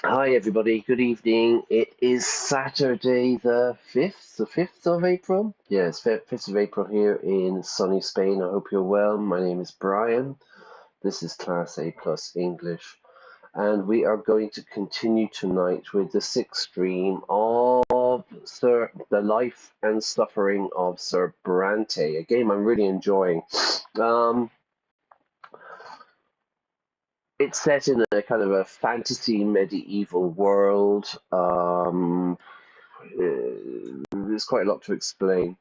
Hi everybody, good evening. It is Saturday the 5th of April. Yes, 5th of April here in sunny Spain. I hope you're well. My name is Brian. This is Class A Plus English. And we are going to continue tonight with the sixth stream of the life and suffering of Sir Brante, a game I'm really enjoying. Um, it's set in a kind of a fantasy medieval world. There's quite a lot to explain.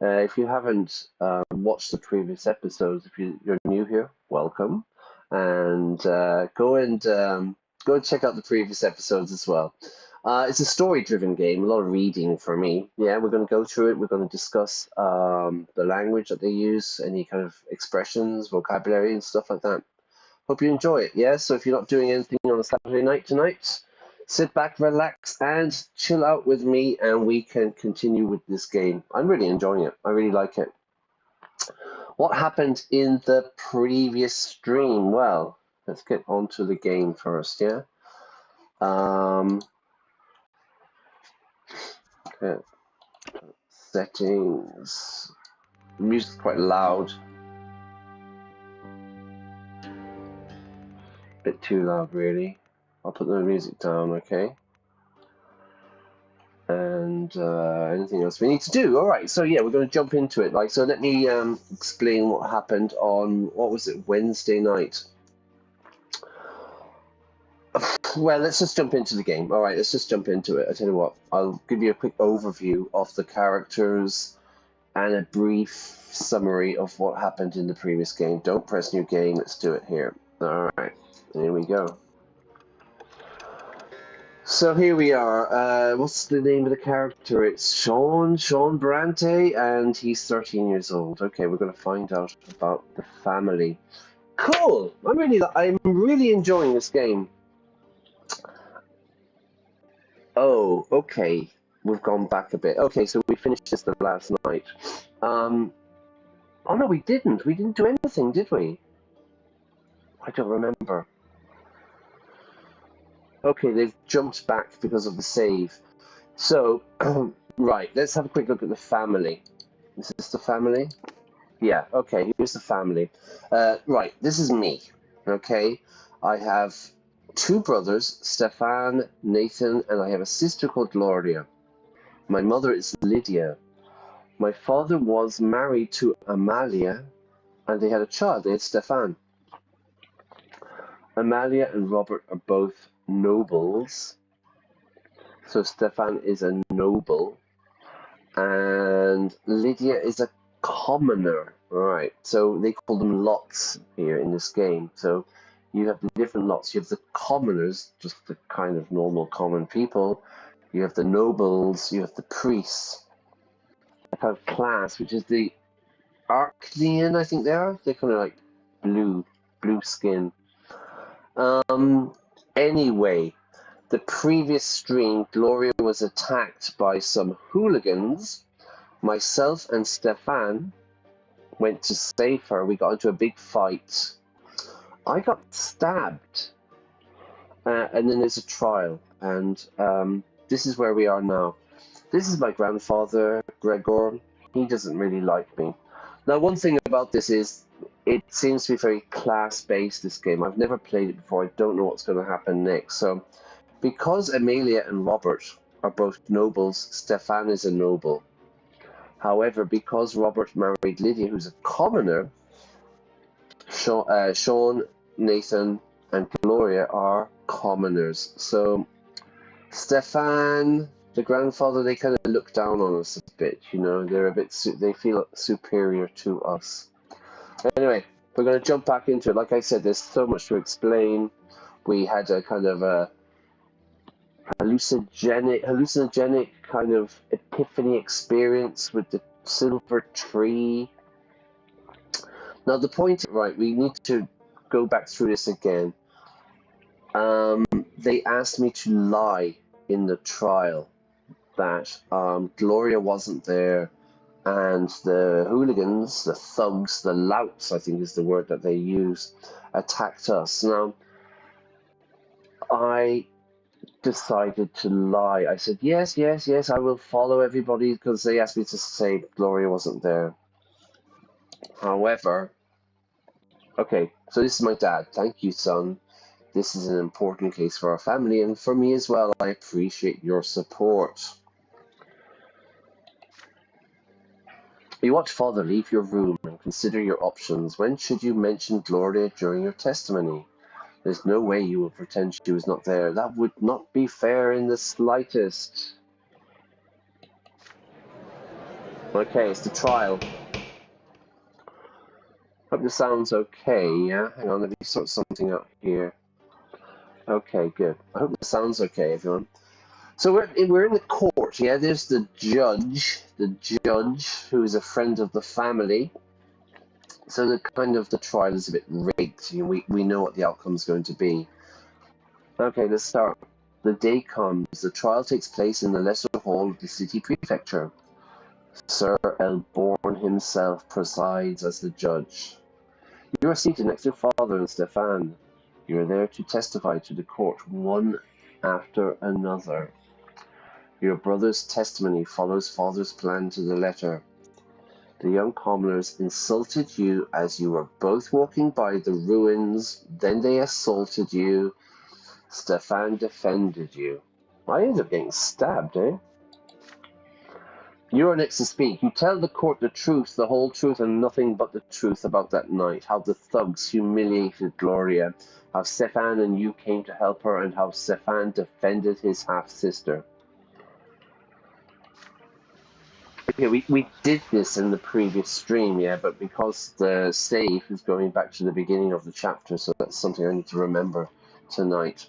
If you haven't watched the previous episodes, if you're new here, welcome, and go and check out the previous episodes as well. It's a story-driven game, a lot of reading for me. Yeah, we're going to go through it. We're going to discuss the language that they use, any kind of expressions, vocabulary, and stuff like that. Hope you enjoy it. Yeah, so if you're not doing anything on a Saturday night tonight, sit back, relax, and chill out with me, and we can continue with this game. I'm really enjoying it. I really like it. What happened in the previous stream? Well, let's get on to the game first, yeah? Okay. Settings. The music's quite loud. Bit too loud, really. I'll put the music down, okay? And anything else we need to do? All right, so yeah, we're going to jump into it. So let me explain what happened on, what was it, Wednesday night. Well, let's just jump into the game. All right, let's just jump into it. I tell you what, I'll give you a quick overview of the characters and a brief summary of what happened in the previous game. Don't press new game. Let's do it here. All right, here we go. So here we are. What's the name of the character? It's Sean Brante, and he's 13 years old. Okay, we're going to find out about the family. Cool. I'm really enjoying this game. Oh, okay. We've gone back a bit. Okay, so we finished this the last night. Oh no, we didn't. We didn't do anything, did we? I don't remember. Okay, they've jumped back because of the save. So, right, let's have a quick look at the family. Is this the family? Yeah, okay, here's the family. Right, this is me, okay? I have two brothers, Stefan, Nathan, and I have a sister called Gloria. My mother is Lydia. My father was married to Amalia, and they had a child, they had Stefan. Amalia and Robert are both nobles. So Stefan is a noble, and Lydia is a commoner. Right, so they call them lots here in this game. So you have the different lots. You have the commoners, just the kind of normal common people. You have the nobles, you have the priests, a kind of class, which is the Arcnean, I think they are. They're kind of like blue skin. Anyway, the previous stream, Gloria was attacked by some hooligans. Myself and Stefan went to save her. We got into a big fight. I got stabbed. And then there's a trial. And this is where we are now. This is my grandfather, Gregor. He doesn't really like me. Now, one thing about this is it seems to be very class-based, this game. I've never played it before. I don't know what's going to happen next. So, because Amelia and Robert are both nobles, Stefan is a noble. However, because Robert married Lydia, who's a commoner, Sean, Nathan, and Gloria are commoners. So, Stefan, the grandfather, they kind of look down on us a bit. You know, they're a bit. They feel superior to us. Anyway, we're going to jump back into it. Like I said, there's so much to explain. We had a kind of a hallucinogenic kind of epiphany experience with the silver tree. Now the point, right, we need to go back through this again. They asked me to lie in the trial that Gloria wasn't there, and the hooligans, the thugs, the louts, I think is the word that they use, attacked us. Now, I decided to lie. I said, yes, yes, yes, I will follow everybody because they asked me to say Gloria wasn't there. However, okay, so this is my dad. Thank you, son. This is an important case for our family and for me as well. I appreciate your support. You watch Father leave your room and consider your options. When should you mention Gloria during your testimony? There's no way you will pretend she was not there. That would not be fair in the slightest. Okay, it's the trial. Hope this sounds okay, yeah? Hang on, let me sort something out here. Okay, good. I hope this sounds okay, everyone. So we're in the court, yeah? There's the judge who is a friend of the family. So the trial is a bit rigged. You know, we know what the outcome is going to be. Okay, let's start. The day comes. The trial takes place in the lesser hall of the city prefecture. Sir Elborn himself presides as the judge. You are seated next to Father and Stefan. You are there to testify to the court, one after another. Your brother's testimony follows Father's plan to the letter. The young commoners insulted you as you were both walking by the ruins. Then they assaulted you. Stefan defended you. I ended up getting stabbed, eh? You are next to speak. You tell the court the truth, the whole truth, and nothing but the truth about that night. How the thugs humiliated Gloria. How Stefan and you came to help her, and how Stefan defended his half-sister. Okay, we did this in the previous stream, yeah, but because the save is going back to the beginning of the chapter, so that's something I need to remember tonight.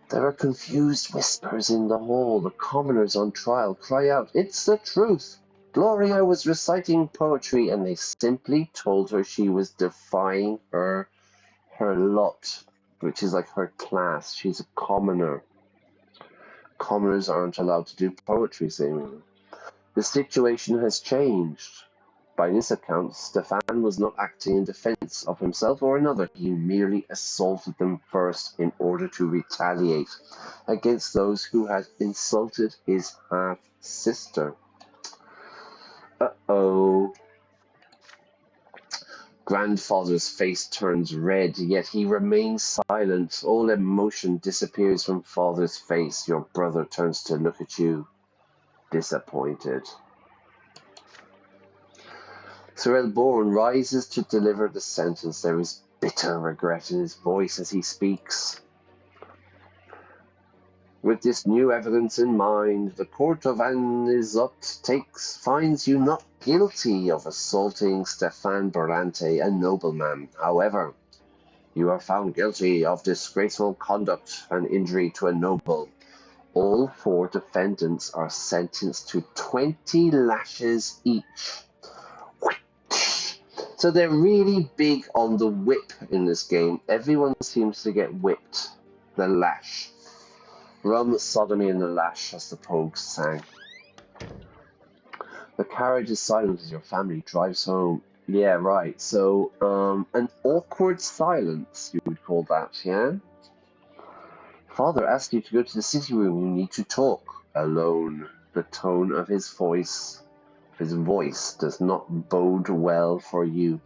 There are confused whispers in the hall. The commoners on trial cry out, "It's the truth! Gloria was reciting poetry," and they simply told her she was defying her lot, which is like her class. She's a commoner. Commoners aren't allowed to do poetry, seemingly. The situation has changed. By this account, Stefan was not acting in defense of himself or another. He merely assaulted them first in order to retaliate against those who had insulted his half-sister. Uh-oh. Grandfather's face turns red, yet he remains silent. All emotion disappears from Father's face. Your brother turns to look at you, disappointed. Sir Elborn rises to deliver the sentence. There is bitter regret in his voice as he speaks. With this new evidence in mind, the court of Anizot finds you not guilty of assaulting Stefan Brante, a nobleman. However, you are found guilty of disgraceful conduct and injury to a noble. All 4 defendants are sentenced to 20 lashes each. So they're really big on the whip in this game. Everyone seems to get whipped. The lash. Rum, sodomy, and the lash, as the Pogues sang. The carriage is silent as your family drives home. Yeah, right. So, an awkward silence, you would call that, yeah? Father asked you to go to the city room. You need to talk. Alone. The tone of his voice does not bode well for you.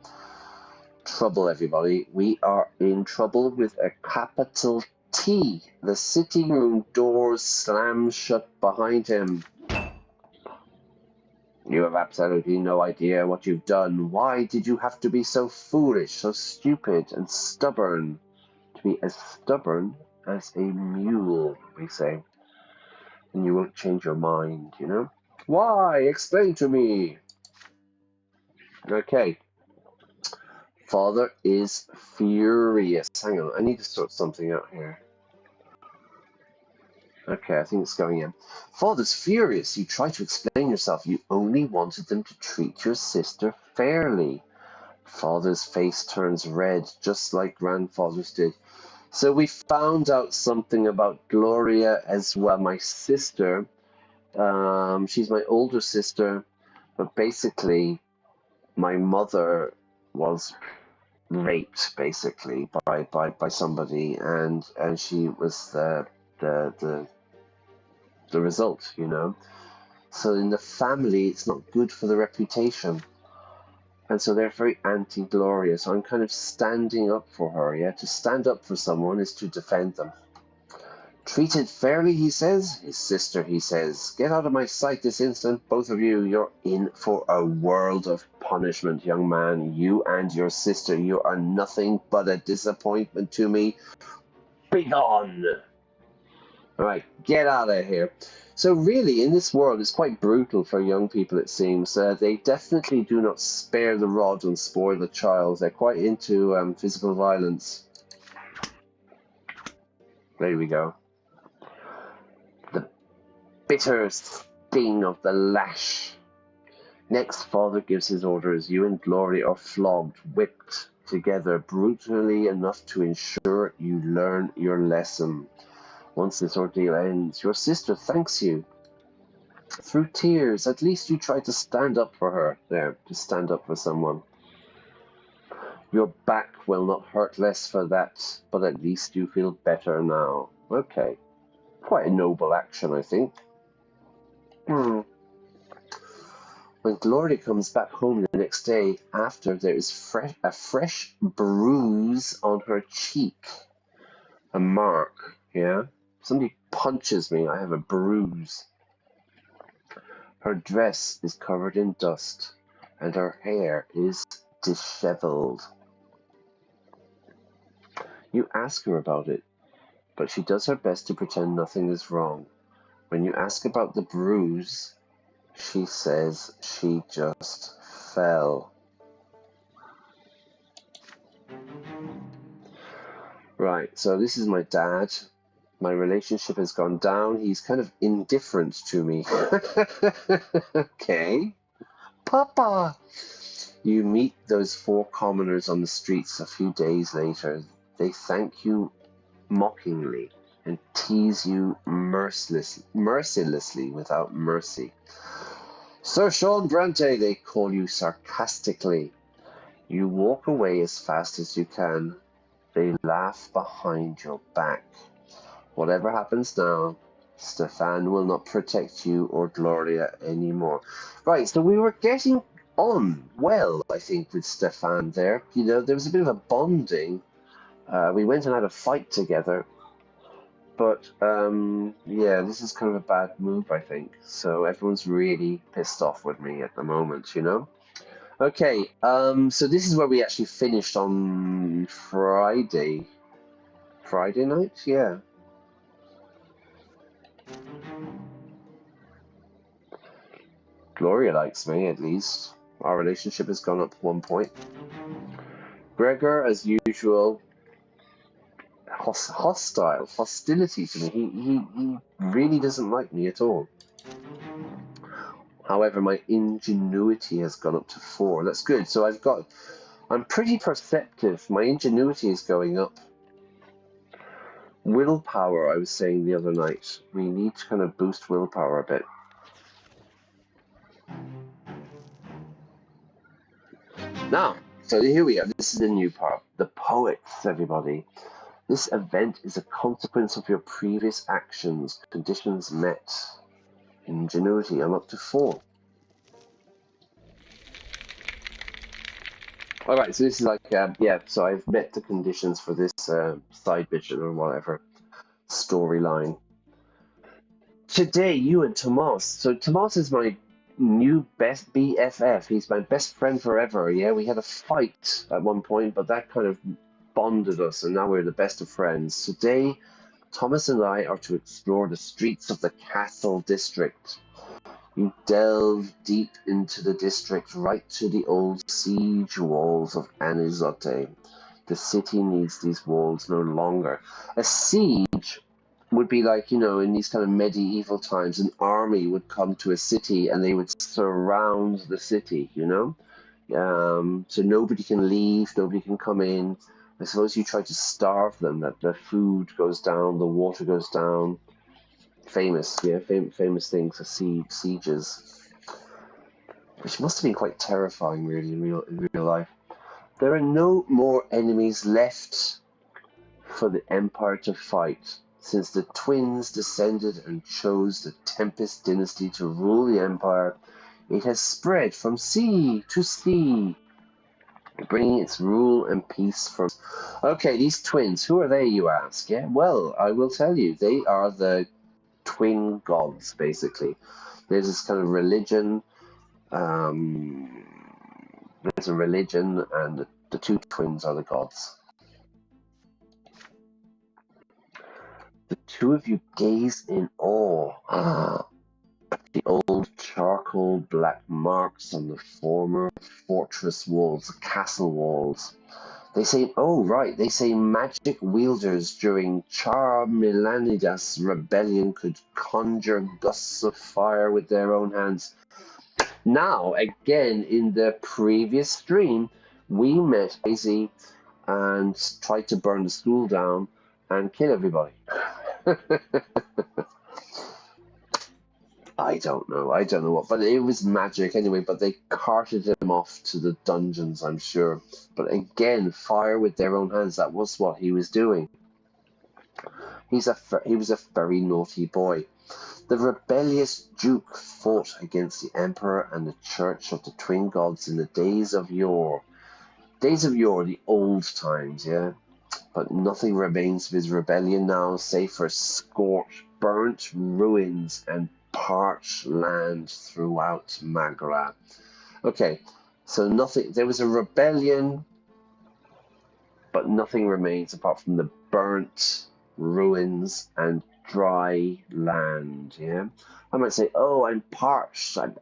Trouble, everybody. We are in trouble with a capital T. The sitting room doors slam shut behind him. You have absolutely no idea what you've done. Why did you have to be so foolish, so stupid, and stubborn? To be as stubborn as a mule, we say. And you won't change your mind, you know? Why? Explain to me. Okay. Father is furious. Hang on, I need to sort something out here. Okay, I think it's going in. Father's furious. You try to explain yourself. You only wanted them to treat your sister fairly. Father's face turns red, just like grandfather's did. So we found out something about Gloria as well. My sister, she's my older sister, but basically my mother was raped basically by somebody, and she was the the the result, you know. So in the family, it's not good for the reputation. And so they're very anti-Gloria. So I'm kind of standing up for her, yeah? To stand up for someone is to defend them. Treated fairly, he says. His sister, he says. Get out of my sight this instant, both of you. You're in for a world of punishment, young man. You and your sister, you are nothing but a disappointment to me. Begone! Alright, get out of here. So really, in this world, it's quite brutal for young people, it seems. They definitely do not spare the rod and spoil the child. They're quite into physical violence. There we go. The bitter sting of the lash. Next, father gives his orders. You and Gloria are flogged, whipped together brutally enough to ensure you learn your lesson. Once this ordeal ends, your sister thanks you. Through tears, at least you tried to stand up for her. There, to stand up for someone. Your back will not hurt less for that, but at least you feel better now. Okay. Quite a noble action, I think. When Gloria comes back home the next day after, there is a fresh bruise on her cheek. A mark, yeah? Somebody punches me, I have a bruise. Her dress is covered in dust, and her hair is disheveled. You ask her about it, but she does her best to pretend nothing is wrong. When you ask about the bruise, she says she just fell. Right, so this is my dad. My relationship has gone down. He's kind of indifferent to me. Okay. Papa! You meet those four commoners on the streets a few days later. They thank you mockingly and tease you mercilessly without mercy. Sir Brante, they call you sarcastically. You walk away as fast as you can. They laugh behind your back. Whatever happens now, Stefan will not protect you or Gloria anymore. Right, so we were getting on well, I think, with Stefan there. You know, there was a bit of a bonding. We went and had a fight together. But, yeah, this is kind of a bad move, I think. So everyone's really pissed off with me at the moment, you know? Okay, so this is where we actually finished on Friday. Friday night? Yeah. Gloria likes me, at least. Our relationship has gone up 1 point. Gregor, as usual, hostility to me. He really doesn't like me at all. However, my ingenuity has gone up to 4. That's good. So I'm pretty perceptive. My ingenuity is going up. Willpower, I was saying the other night. We need to kind of boost willpower a bit. Now, so here we are. This is the new part. The poets, everybody. This event is a consequence of your previous actions. Conditions met. Ingenuity, I'm up to 4. Alright, so this is like, yeah, so I've met the conditions for this side mission or whatever storyline. Today, you and Tomas. So Tomas is my new best BFF. He's my best friend forever, yeah? We had a fight at one point, but that kind of bonded us, and now we're the best of friends. Today, Thomas and I are to explore the streets of the Castle District. You delve deep into the district, right to the old siege walls of Anizote. The city needs these walls no longer. A siege would be like, you know, in these kind of medieval times, an army would come to a city and they would surround the city, you know? So nobody can leave, nobody can come in. I suppose you try to starve them, that the food goes down, the water goes down. Famous, yeah, famous things for sieges, which must have been quite terrifying, really, in real life. There are no more enemies left for the Empire to fight. Since the twins descended and chose the Tempest dynasty to rule the empire, it has spread from sea to sea, bringing its rule and peace from. Okay, these twins, who are they, you ask? Yeah, well, I will tell you. They are the twin gods, basically. There's this kind of religion. There's a religion, and the two twins are the gods. The two of you gaze in awe. The old charcoal black marks on the former fortress walls, castle walls. They say, oh right, they say magic wielders during Charmilanidas' rebellion could conjure gusts of fire with their own hands. Now, again, in the previous stream, we met Daisy and tried to burn the school down and kill everybody. I don't know what, but it was magic anyway, but they carted him off to the dungeons, I'm sure. But again, fire with their own hands, that was what he was doing. He was a very naughty boy. The rebellious Duke fought against the Emperor and the Church of the Twin Gods in the days of yore. Days of yore, the old times, yeah? But nothing remains of his rebellion now, save for scorched, burnt ruins and parched land throughout Magra. Okay, so nothing. There was a rebellion, but nothing remains apart from the burnt ruins and dry land. Yeah, I might say, "Oh, I'm parched. I'm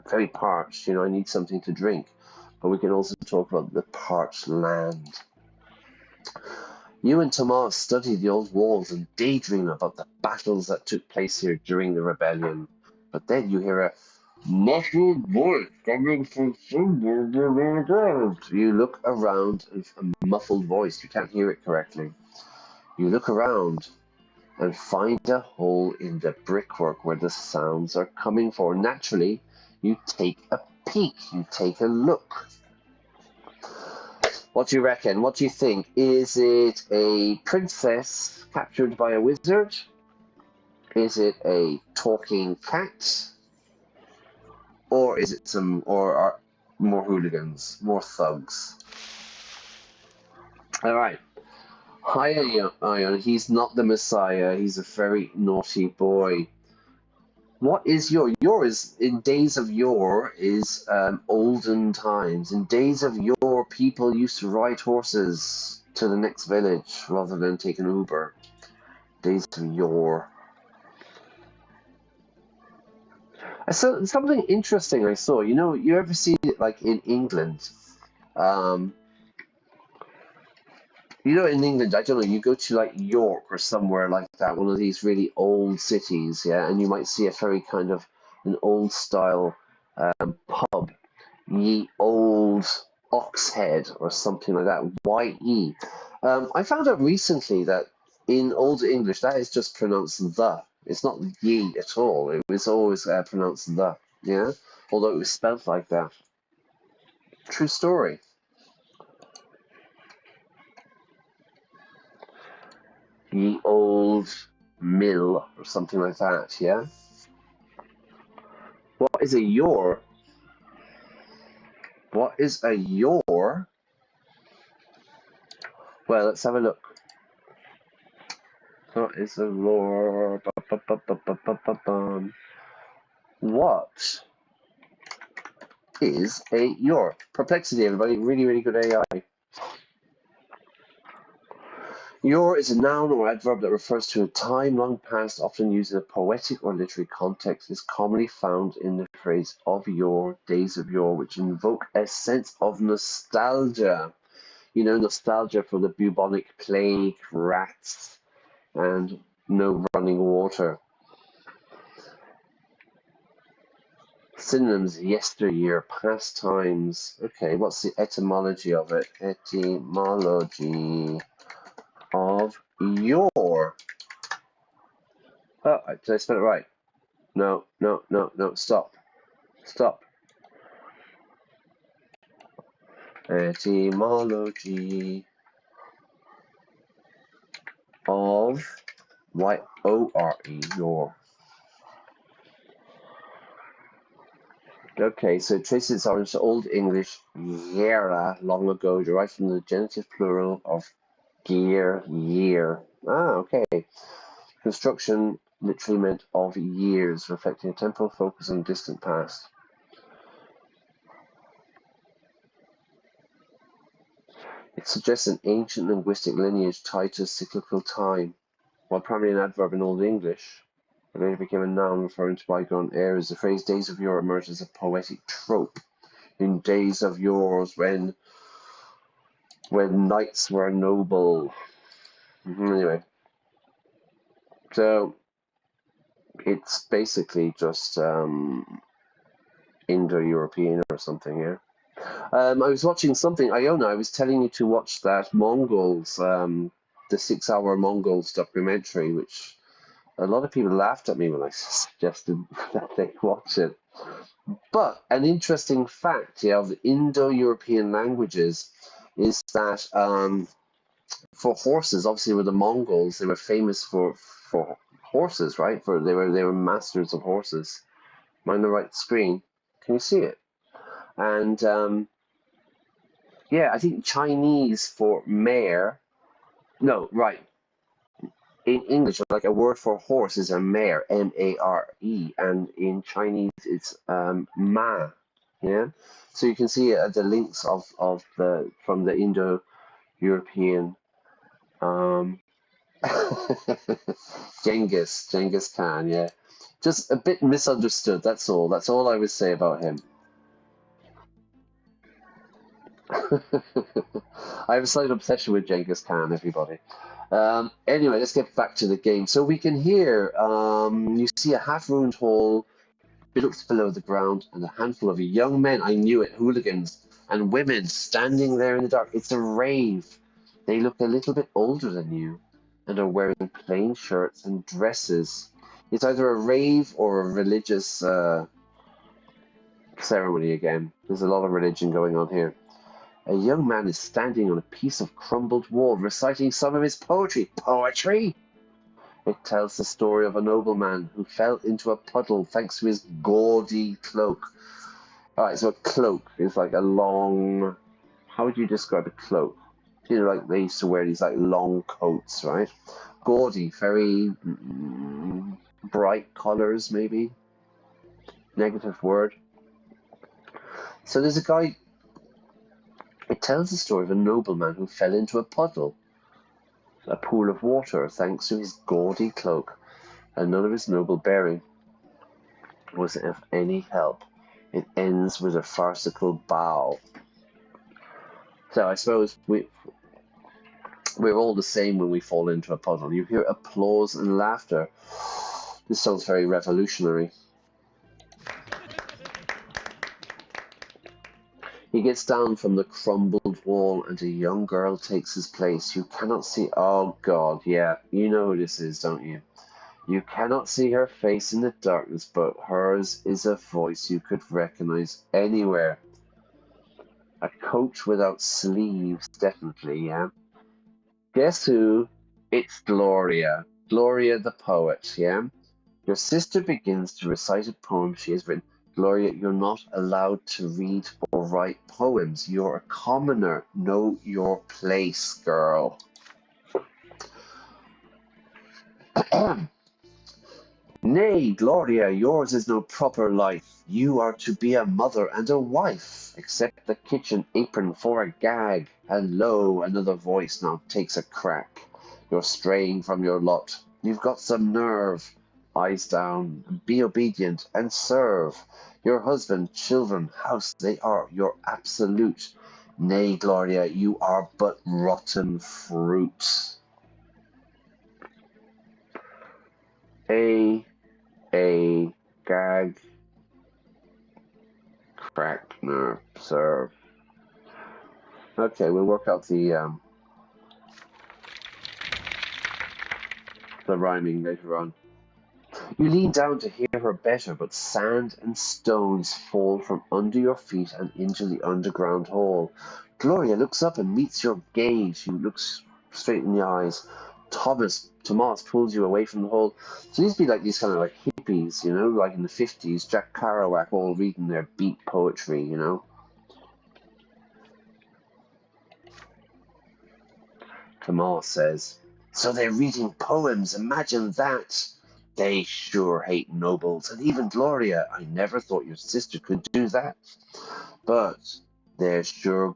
very parched. You know, I need something to drink." But we can also talk about the parched land. You and Tomas study the old walls and daydream about the battles that took place here during the rebellion. But then you hear a muffled voice coming from somewhere. You look around, a muffled voice, you can't hear it correctly. You look around and find a hole in the brickwork where the sounds are coming from. Naturally, you take a peek, you take a look. What do you reckon? What do you think? Is it a princess captured by a wizard? Is it a talking cat? Or is it or more hooligans, more thugs? All right. Hi, Ion. He's not the Messiah. He's a very naughty boy. What is your? Your is in days of yore is olden times. In days of yore, people used to ride horses to the next village rather than take an Uber. Days of yore. I saw something interesting. I saw. You know, you ever see it like in England? Um, You know, in England, I don't know, you go to like York or somewhere like that, one of these really old cities, yeah, and you might see a very kind of an old style pub, Ye Old Oxhead or something like that, YE. I found out recently that in Old English, that is just pronounced the. It's not ye at all. It was always pronounced the, yeah, although it was spelled like that. True story. Ye Old Mill or something like that, yeah? What is a your? What is a your? Well, let's have a look. What is a lore? What is a your? Perplexity, everybody. Really, really good AI. Your is a noun or adverb that refers to a time long past, often used in a poetic or literary context. It is commonly found in the phrase of yore, days of yore, which invoke a sense of nostalgia. You know, nostalgia for the bubonic plague, rats, and no running water. Synonyms: yesteryear, past times. Okay, what's the etymology of it? Etymology of yore. Oh, did I spell it right? No, no, no, no, stop. Stop. Etymology of Y-O-R-E, your. Okay, so it traces its origins to Old English "yera" long ago, derived from the genitive plural of gear, year. Ah, okay. Construction literally meant of years, reflecting a temporal focus on distant past. It suggests an ancient linguistic lineage tied to cyclical time. While primarily an adverb in Old English, it later became a noun referring to bygone eras. The phrase "days of yore" emerged as a poetic trope. In days of yore, when knights were noble. Anyway, so it's basically just Indo-European or something, yeah. I was watching something, Iona, I was telling you to watch that Mongols, the 6-hour Mongols documentary, which a lot of people laughed at me when I suggested that they watch it. But an interesting fact, yeah, of the Indo-European languages is that for horses, obviously with the Mongols, they were famous for horses, right? They were masters of horses. Am I on the right screen? Can you see it? And yeah, I think Chinese for mare. No, right. In English, like a word for horse is a mare, M-A-R-E, and in Chinese it's ma. Yeah. So you can see the links of the from the Indo-European Genghis Khan, yeah. Just a bit misunderstood, that's all. That's all I would say about him. I have a slight obsession with Genghis Khan, everybody. Anyway, let's get back to the game. So we can hear, you see a half-ruined hall, built below the ground, and a handful of young men, I knew it, hooligans, and women standing there in the dark. It's a rave. They look a little bit older than you, and are wearing plain shirts and dresses. It's either a rave or a religious ceremony again. There's a lot of religion going on here. A young man is standing on a piece of crumbled wall, reciting some of his poetry. Poetry? It tells the story of a nobleman who fell into a puddle thanks to his gaudy cloak. Alright, so a cloak is like a long... How would you describe a cloak? You know, like they used to wear these like long coats, right? Gaudy, very bright colors, maybe. Negative word. So there's a guy... It tells the story of a nobleman who fell into a puddle, a pool of water, thanks to his gaudy cloak, and none of his noble bearing was of any help. It ends with a farcical bow. So I suppose we're all the same when we fall into a puddle. You hear applause and laughter. This sounds very revolutionary. He gets down from the crumbled wall and a young girl takes his place. You cannot see... Oh, God, yeah. You know who this is, don't you? You cannot see her face in the darkness, but hers is a voice you could recognize anywhere. A coat without sleeves, definitely, yeah. Guess who? It's Gloria. Gloria the poet, yeah? Your sister begins to recite a poem she has written. Gloria, you're not allowed to read or write poems. You're a commoner. Know your place, girl. Nay, Gloria, yours is no proper life. You are to be a mother and a wife. Accept the kitchen apron for a gag. And lo, another voice now takes a crack. You're straying from your lot. You've got some nerve. Eyes down, be obedient and serve. Your husband, children, house, they are your absolute. Nay, Gloria, you are but rotten fruit. A gag, crack, nerve, serve. Okay, we'll work out the rhyming later on. You lean down to hear her better, but sand and stones fall from under your feet and into the underground hall. Gloria looks up and meets your gaze. She looks straight in the eyes. Tomas pulls you away from the hole. So these be like these kind of like hippies, you know, like in the 50s, Jack Kerouac, all reading their beat poetry, you know. Tomas says, so they're reading poems, imagine that. They sure hate nobles, and even Gloria, I never thought your sister could do that. But they're sure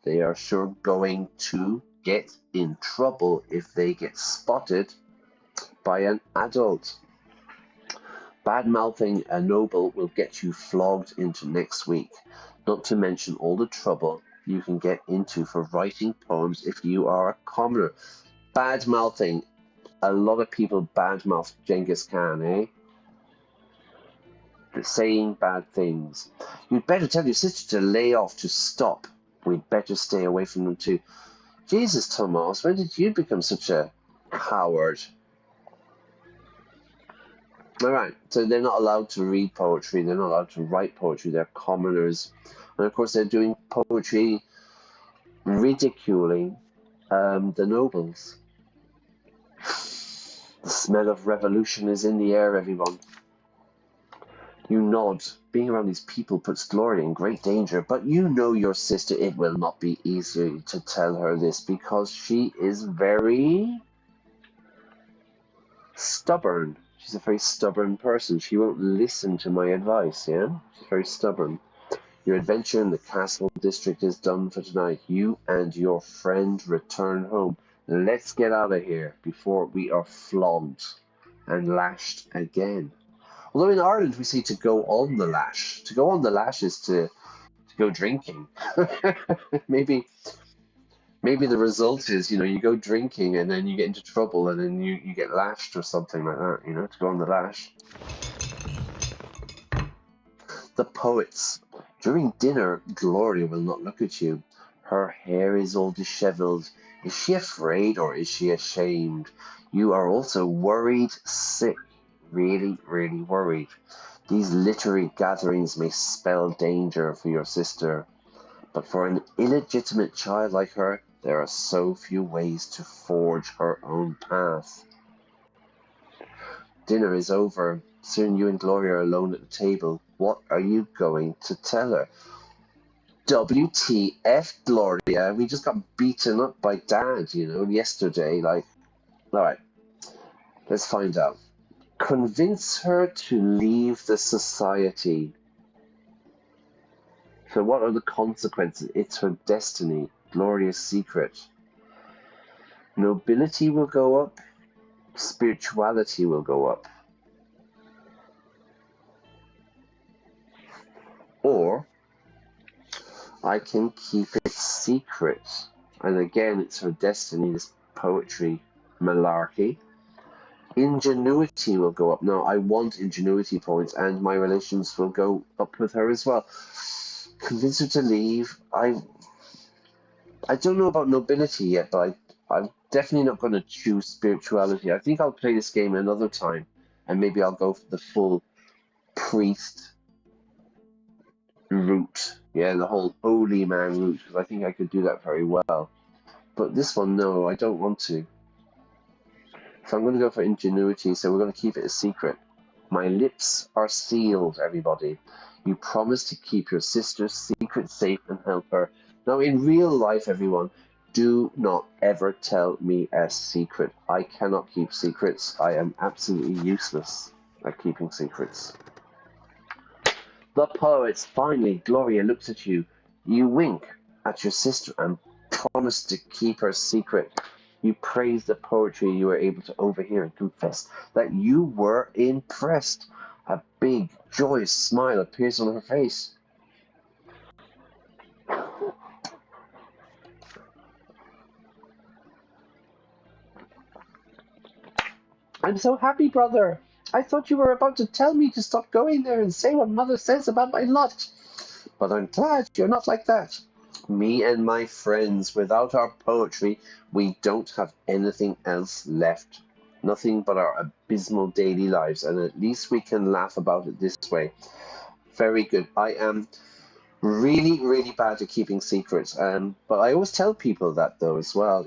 they are sure going to get in trouble if they get spotted by an adult. Bad-mouthing a noble will get you flogged into next week, not to mention all the trouble you can get into for writing poems if you are a commoner. Bad-mouthing. A lot of people bad-mouth Genghis Khan, eh? They're saying bad things. You'd better tell your sister to lay off, to stop. We'd better stay away from them too. Jesus, Tomas, when did you become such a coward? All right, so they're not allowed to read poetry. They're not allowed to write poetry. They're commoners. And of course, they're doing poetry ridiculing the nobles. The smell of revolution is in the air, everyone. You nod. Being around these people puts Gloria in great danger, but you know your sister. It will not be easy to tell her this because she is very stubborn. She's a very stubborn person. She won't listen to my advice, yeah? She's very stubborn. Your adventure in the castle district is done for tonight. You and your friend return home. Let's get out of here before we are flogged and lashed again. Although in Ireland we say to go on the lash. To go on the lash is to go drinking. maybe the result is, you go drinking and then you get into trouble and then you get lashed or something like that, to go on the lash. The poets. During dinner, Gloria will not look at you. Her hair is all disheveled. Is she afraid or is she ashamed? You are also worried, sick, really, really worried. These literary gatherings may spell danger for your sister, but for an illegitimate child like her, there are so few ways to forge her own path. Dinner is over. Soon you and Gloria are alone at the table. What are you going to tell her? WTF, Gloria? We just got beaten up by Dad, yesterday. Alright, let's find out. Convince her to leave the society. So what are the consequences? It's her destiny. Gloria's secret. Nobility will go up. Spirituality will go up. Or I can keep it secret. And again, it's her destiny, this poetry malarkey. Ingenuity will go up. No, I want ingenuity points, and my relations will go up with her as well. Convince her to leave. I don't know about nobility yet, but I'm definitely not going to choose spirituality. I think I'll play this game another time, and maybe I'll go for the full priest route. Yeah, the whole holy man route, because I think I could do that very well. But this one, no, I don't want to. So I'm going to go for ingenuity, so we're going to keep it a secret. My lips are sealed, everybody. You promise to keep your sister's secret safe and help her. Now, in real life, everyone, do not ever tell me a secret. I cannot keep secrets. I am absolutely useless at keeping secrets. The poets. Finally, Gloria looks at you. You wink at your sister and promise to keep her secret. You praise the poetry you were able to overhear and confess that you were impressed. A big, joyous smile appears on her face. I'm so happy, brother. I thought you were about to tell me to stop going there and say what Mother says about my lot. But I'm glad you're not like that. Me and my friends, without our poetry, we don't have anything else left. Nothing but our abysmal daily lives, and at least we can laugh about it this way. Very good. I am really, really bad at keeping secrets, but I always tell people that, though, as well,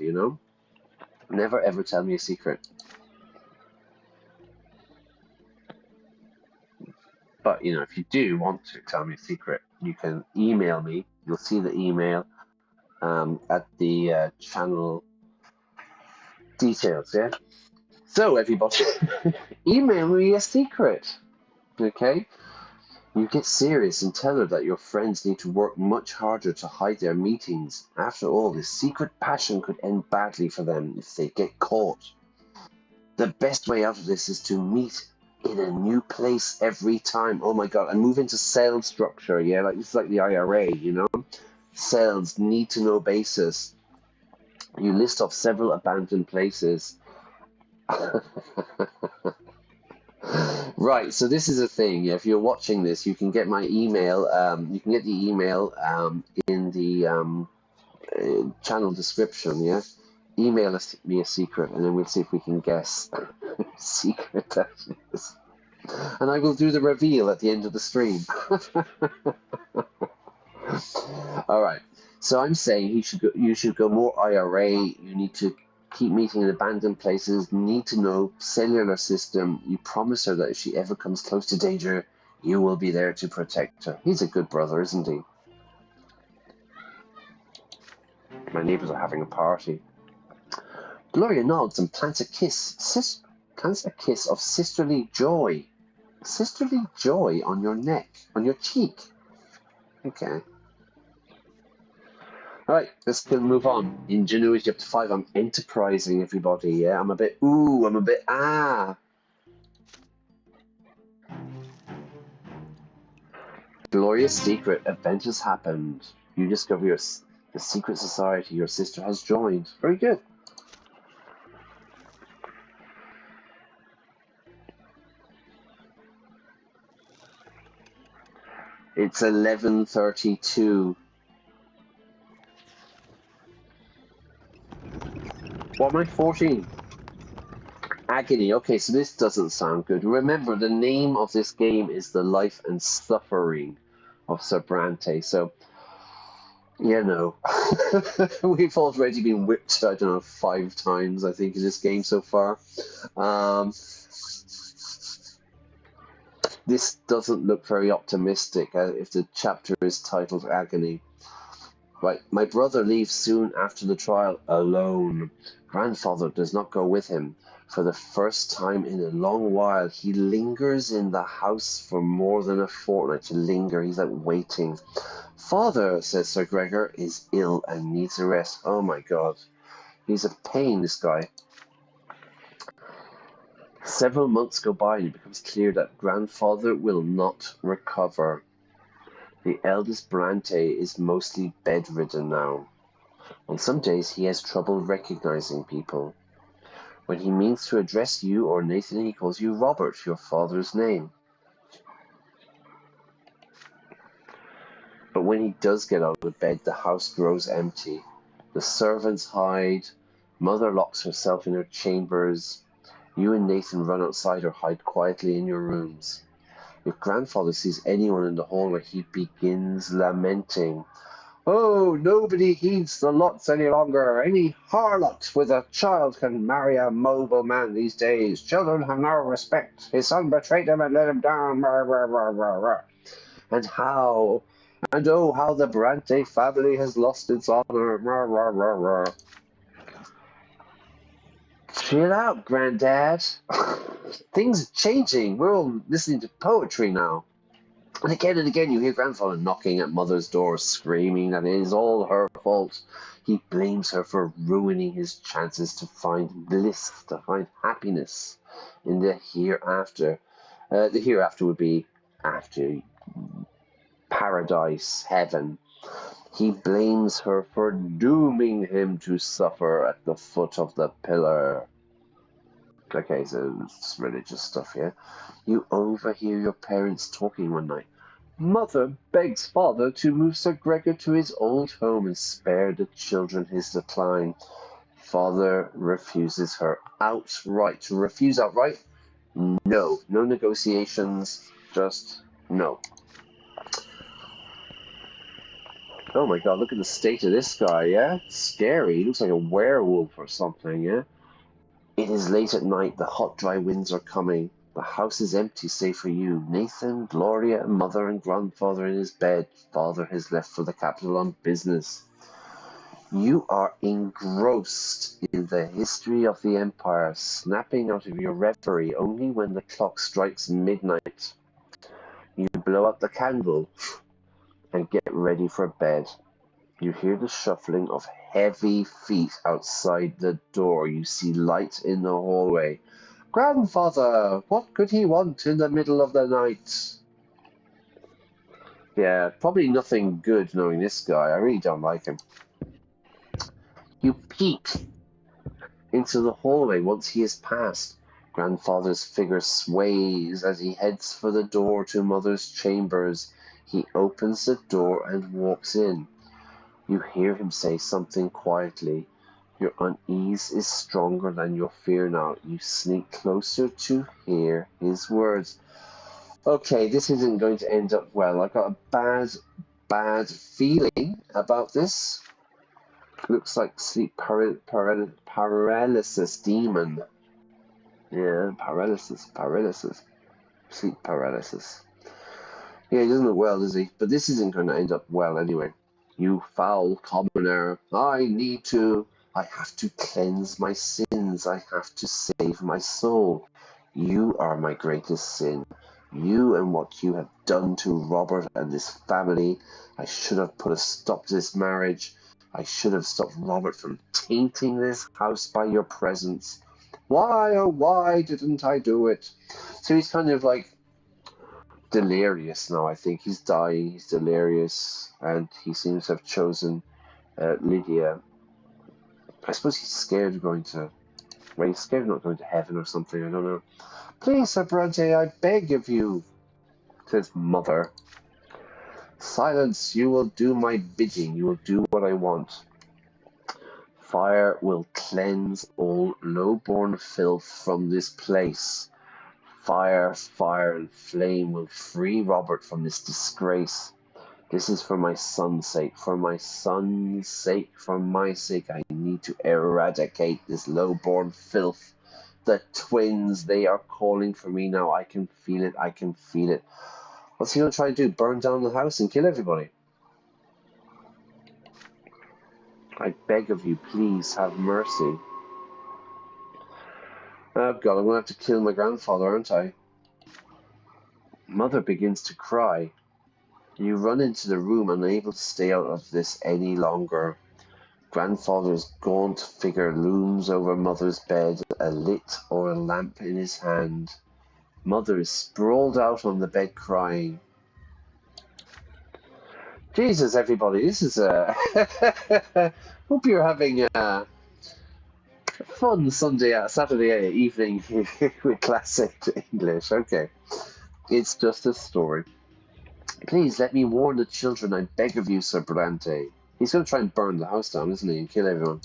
Never ever tell me a secret. But, you know, if you do want to tell me a secret, you can email me. You'll see the email at the channel details, yeah? So, everybody, email me a secret, okay? You get serious and tell her that your friends need to work much harder to hide their meetings. After all, this secret passion could end badly for them if they get caught. The best way out of this is to meet in a new place every time. Oh my god, and move into cell structure, yeah? Like it's like the IRA, you know? Cells, need to know basis. You list off several abandoned places. Right, so this is a thing. If you're watching this, you can get my email. You can get the email in the channel description. Yeah, email me a secret, and then we'll see if we can guess secret that is. And I will do the reveal at the end of the stream. All right. So I'm saying you should go more IRA. You need to keep meeting in abandoned places. Need to know cellular system. You promise her that if she ever comes close to danger, you will be there to protect her. He's a good brother, isn't he? My neighbors are having a party. Gloria nods and plants a kiss. Plants a kiss of sisterly joy. Sisterly joy on your neck, on your cheek. Okay. Alright, let's move on. Ingenuity up to 5. I'm enterprising, everybody, yeah? I'm a bit ooh, I'm a bit ah. Gloria's secret event has happened. You discover the secret society your sister has joined. Very good. It's 11:32. What am I? 14. Agony. Okay, so this doesn't sound good. Remember, the name of this game is The Life and Suffering of Sir Brante. So, yeah, no. We've already been whipped, I don't know, 5 times, I think, in this game so far. This doesn't look very optimistic if the chapter is titled Agony. Right, my brother leaves soon after the trial alone. Grandfather does not go with him. For the first time in a long while, he lingers in the house for more than a fortnight. To linger, he's like waiting. Father, says Sir Gregor, is ill and needs a rest. Oh my god. He's a pain, this guy. Several months go by and it becomes clear that grandfather will not recover. The eldest Brante is mostly bedridden now. On some days he has trouble recognizing people. When he means to address you or Nathan, he calls you Robert, your father's name. But when he does get out of bed, the house grows empty. The servants hide. Mother locks herself in her chambers. You and Nathan run outside or hide quietly in your rooms. If grandfather sees anyone in the hallway, he begins lamenting. Oh, nobody heeds the lots any longer. Any harlot with a child can marry a mobile man these days. Children have no respect. His son betrayed him and let him down. Rah, rah, rah, rah, rah. And how? And oh, how the Brante family has lost its honor. Rah, rah, rah, rah. Chill out, Granddad. Things are changing. We're all listening to poetry now. And again you hear grandfather knocking at mother's door, screaming that it is all her fault. He blames her for ruining his chances to find bliss, to find happiness in the hereafter. The hereafter would be after paradise, heaven. He blames her for dooming him to suffer at the foot of the pillar. Okay, so it's religious stuff here. You overhear your parents talking one night. Mother begs father to move Sir Gregor to his old home and spare the children his decline. Father refuses her outright. To refuse outright? No. No negotiations, just no. Oh my god, look at the state of this guy, yeah? Scary. He looks like a werewolf or something, yeah? It is late at night, the hot dry winds are coming. The house is empty save for you. Nathan, Gloria, mother and grandfather in his bed. Father has left for the capital on business. You are engrossed in the history of the Empire, snapping out of your reverie only when the clock strikes midnight. You blow out the candle and get ready for bed. You hear the shuffling of heavy feet outside the door. You see light in the hallway. Grandfather, what could he want in the middle of the night? Yeah, probably nothing good knowing this guy. I really don't like him. You peek into the hallway once he has passed. Grandfather's figure sways as he heads for the door to Mother's chambers. He opens the door and walks in. You hear him say something quietly. Your unease is stronger than your fear now. You sneak closer to hear his words. Okay, this isn't going to end up well. I've got a bad feeling about this. Looks like sleep paralysis demon. Yeah, paralysis. Sleep paralysis. Yeah, he doesn't look well, does he? But this isn't going to end up well anyway. You foul commoner. I have to cleanse my sins. I have to save my soul. You are my greatest sin. You and what you have done to Robert and this family. I should have put a stop to this marriage. I should have stopped Robert from tainting this house by your presence. Why, oh, why didn't I do it? So he's kind of like delirious now. I think he's dying, he's delirious, and he seems to have chosen Lydia. I suppose he's scared of going to. Well, he's scared of not going to heaven or something, I don't know. Please, Sir Brante, I beg of you, says Mother. Silence, you will do my bidding, you will do what I want. Fire will cleanse all low-born filth from this place. Fire, and flame will free Robert from this disgrace. This is for my son's sake. For my son's sake, for my sake, I need to eradicate this low-born filth. The twins, they are calling for me now. I can feel it. What's he going to try to do? Burn down the house and kill everybody? I beg of you, please have mercy. Oh God, I'm going to have to kill my grandfather, aren't I? Mother begins to cry. You run into the room, unable to stay out of this any longer. Grandfather's gaunt figure looms over Mother's bed, a lit oil lamp in his hand. Mother is sprawled out on the bed crying. Jesus, everybody, this is a... Hope you're having a fun Saturday evening with classic English. Okay, it's just a story. Please let me warn the children, I beg of you, Sir Brante. He's going to try and burn the house down, isn't he, and kill everyone.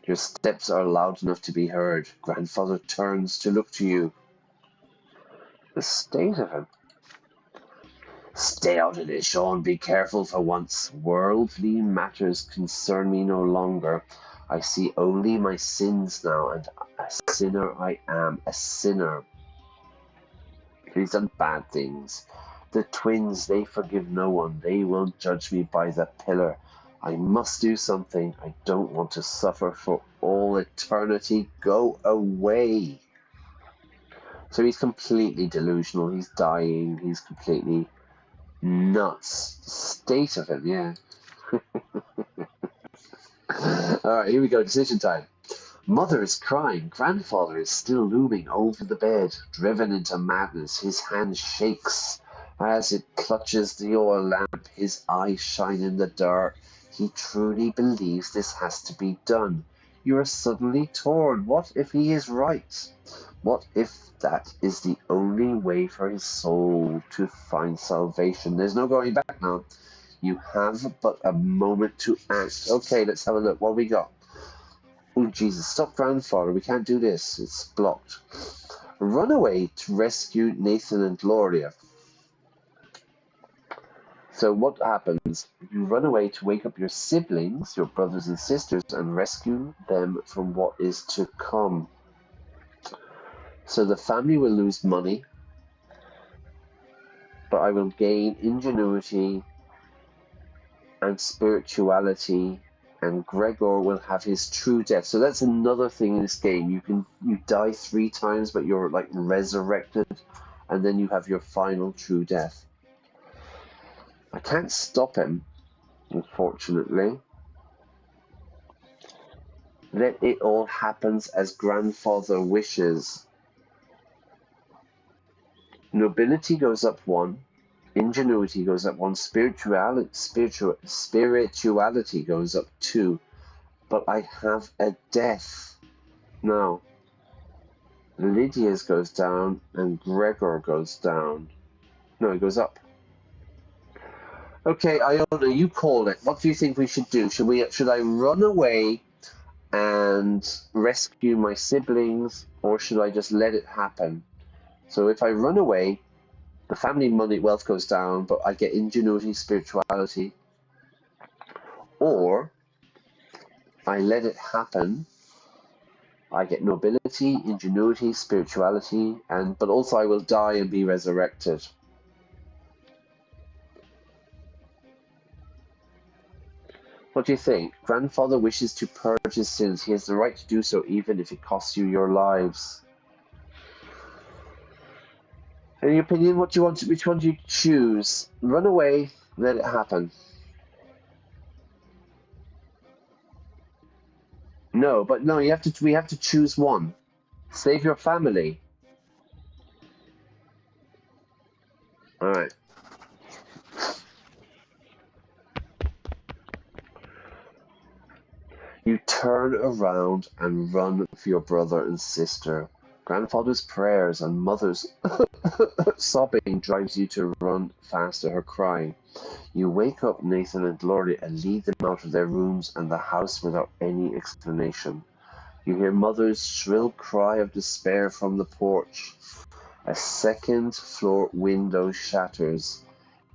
Your steps are loud enough to be heard. Grandfather turns to look to you. The state of him. Stay out of this, Sean. Be careful for once. Worldly matters concern me no longer. I see only my sins now, and a sinner I am, a sinner. He's done bad things. The twins, they forgive no one. They will judge me by the pillar. I must do something. I don't want to suffer for all eternity. Go away. So he's completely delusional. He's dying. He's completely nuts. The state of him, yeah. Alright, here we go. Decision time. Mother is crying. Grandfather is still looming over the bed, driven into madness. His hand shakes as it clutches the oil lamp. His eyes shine in the dark. He truly believes this has to be done. You are suddenly torn. What if he is right? What if that is the only way for his soul to find salvation? There's no going back now. You have but a moment to act. Okay, let's have a look. What we got? Oh, Jesus, stop, Grandfather. We can't do this. It's blocked. Run away to rescue Nathan and Gloria. So what happens? You run away to wake up your siblings, your brothers and sisters, and rescue them from what is to come. So the family will lose money, but I will gain ingenuity and spirituality, and Gregor will have his true death. So that's another thing in this game. You die 3 times, but you're like resurrected, and then you have your final true death. I can't stop him, unfortunately. Let it all happens as grandfather wishes. Nobility goes up 1, ingenuity goes up 1, spirituality goes up 2, but I have a death. Now, Lydia's goes down and Gregor goes down. No, it goes up. Okay, Iona, you call it. What do you think we should do? Should I run away and rescue my siblings, or should I just let it happen? So if I run away, the family money wealth goes down, but I get ingenuity, spirituality. Or I let it happen, I get nobility, ingenuity, spirituality, but also I will die and be resurrected. What do you think? Grandfather wishes to purge his sins. He has the right to do so, even if it costs you your lives. In your opinion, what do you want? Which one do you choose? Run away, let it happen. No, but no, we have to choose one. Save your family. All right. You turn around and run for your brother and sister. Grandfather's prayers and mother's sobbing drives you to run faster, her crying. You wake up Nathan and Gloria and lead them out of their rooms and the house without any explanation. You hear mother's shrill cry of despair from the porch. A second floor window shatters.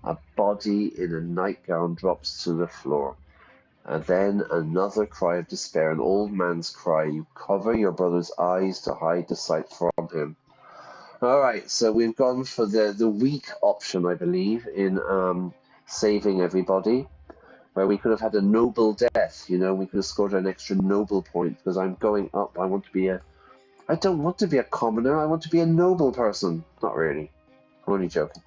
A body in a nightgown drops to the floor. And then another cry of despair, an old man's cry. You cover your brother's eyes to hide the sight from him. All right, so we've gone for the weak option, I believe, in saving everybody, where we could have had a noble death. You know, we could have scored an extra noble point because I'm going up. I don't want to be a commoner. I want to be a noble person. Not really. I'm only joking.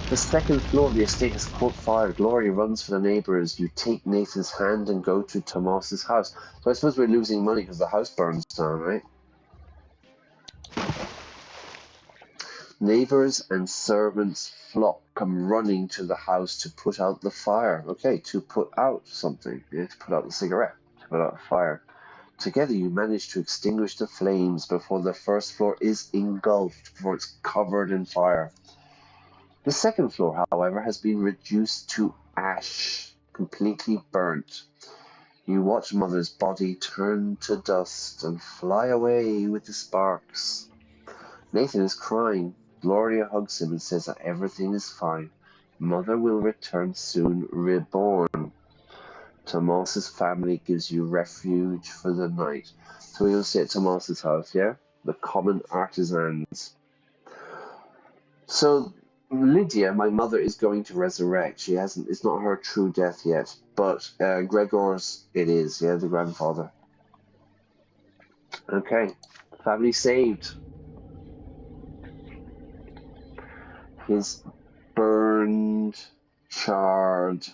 The second floor of the estate has caught fire. Gloria runs for the neighbors. You take Nathan's hand and go to Tomas's house. So I suppose we're losing money because the house burns down, right? Neighbors and servants flock, come running to the house to put out the fire. Okay, to put out something. Yeah, to put out the cigarette, to put out a fire. Together you manage to extinguish the flames before the first floor is engulfed, before it's covered in fire. The second floor, however, has been reduced to ash, completely burnt. You watch Mother's body turn to dust and fly away with the sparks. Nathan is crying. Gloria hugs him and says that everything is fine. Mother will return soon, reborn. Tomas's family gives you refuge for the night. So we'll stay at Tomas's house, yeah? The common artisans. So Lydia, my mother, is going to resurrect. It's not her true death yet, but Gregor's it is, yeah, the grandfather. Okay, family saved. His burned, charred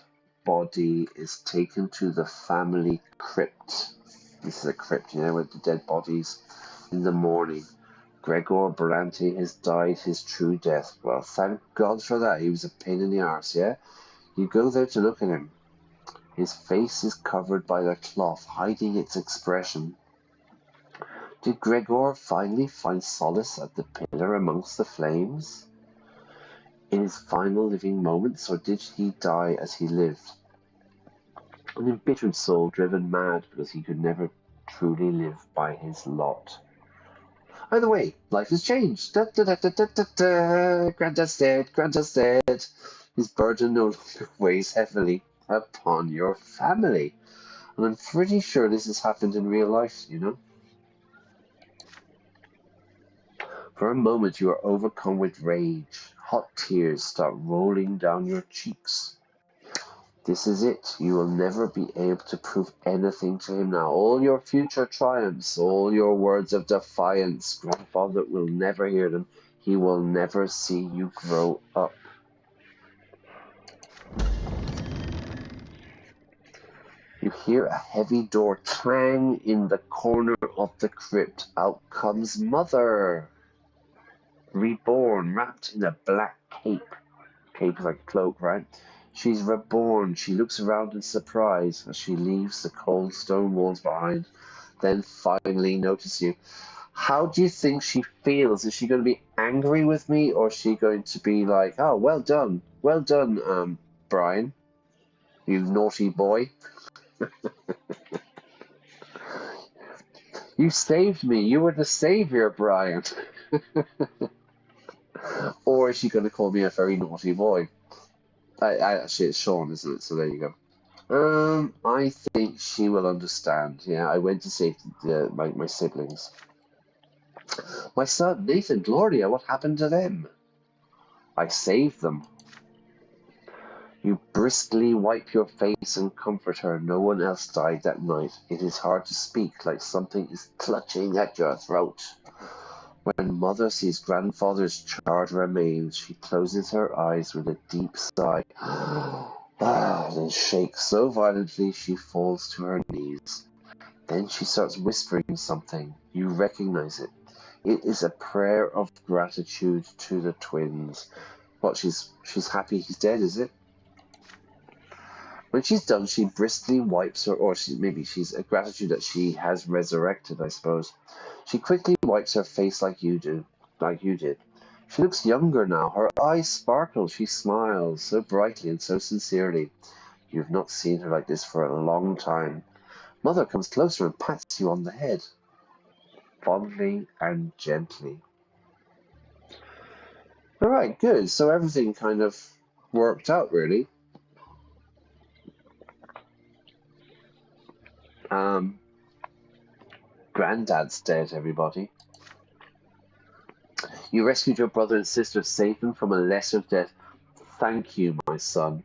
body is taken to the family crypt. This is a crypt, you know, with the dead bodies in the morning. Gregor Brante has died his true death. Well, thank God for that. He was a pain in the arse, yeah? You go there to look at him. His face is covered by a cloth, hiding its expression. Did Gregor finally find solace at the pillar amongst the flames? In his final living moments, or did he die as he lived? An embittered soul driven mad because he could never truly live by his lot. By the way, life has changed. Da, da, da, da, da, da, da. Granddad's dead. Granddad's dead. His burden no longer weighs heavily upon your family. And I'm pretty sure this has happened in real life, you know? For a moment, you are overcome with rage. Hot tears start rolling down your cheeks. This is it. You will never be able to prove anything to him now. All your future triumphs, all your words of defiance, grandfather will never hear them. He will never see you grow up. You hear a heavy door clang in the corner of the crypt. Out comes Mother, reborn, wrapped in a black cape. Cape is like a cloak, right? She's reborn. She looks around in surprise as she leaves the cold stone walls behind, then finally notices you. How do you think she feels? Is she going to be angry with me, or is she going to be like, "Oh, well done, Brian, you naughty boy. You saved me. You were the savior, Brian." Or is she going to call me a very naughty boy? Actually, it's Sean, isn't it? So there you go. I think she will understand. Yeah, I went to save my siblings. My son, Nathan, Gloria, what happened to them? I saved them. You briskly wipe your face and comfort her. No one else died that night. It is hard to speak, like something is clutching at your throat. When Mother sees grandfather's charred remains, she closes her eyes with a deep sigh, and shakes so violently she falls to her knees. Then she starts whispering something. You recognize it. It is a prayer of gratitude to the twins. What, she's happy he's dead, is it? When she's done, she briskly wipes her, or maybe she's a gratitude that she has resurrected, I suppose. She quickly wipes her face like you did. She looks younger now. Her eyes sparkle. She smiles so brightly and so sincerely. You've not seen her like this for a long time. Mother comes closer and pats you on the head, fondly and gently. All right, good. So everything kind of worked out, really. Um, Granddad's dead, everybody. You rescued your brother and sister, saved them from a lesser death. Thank you, my son.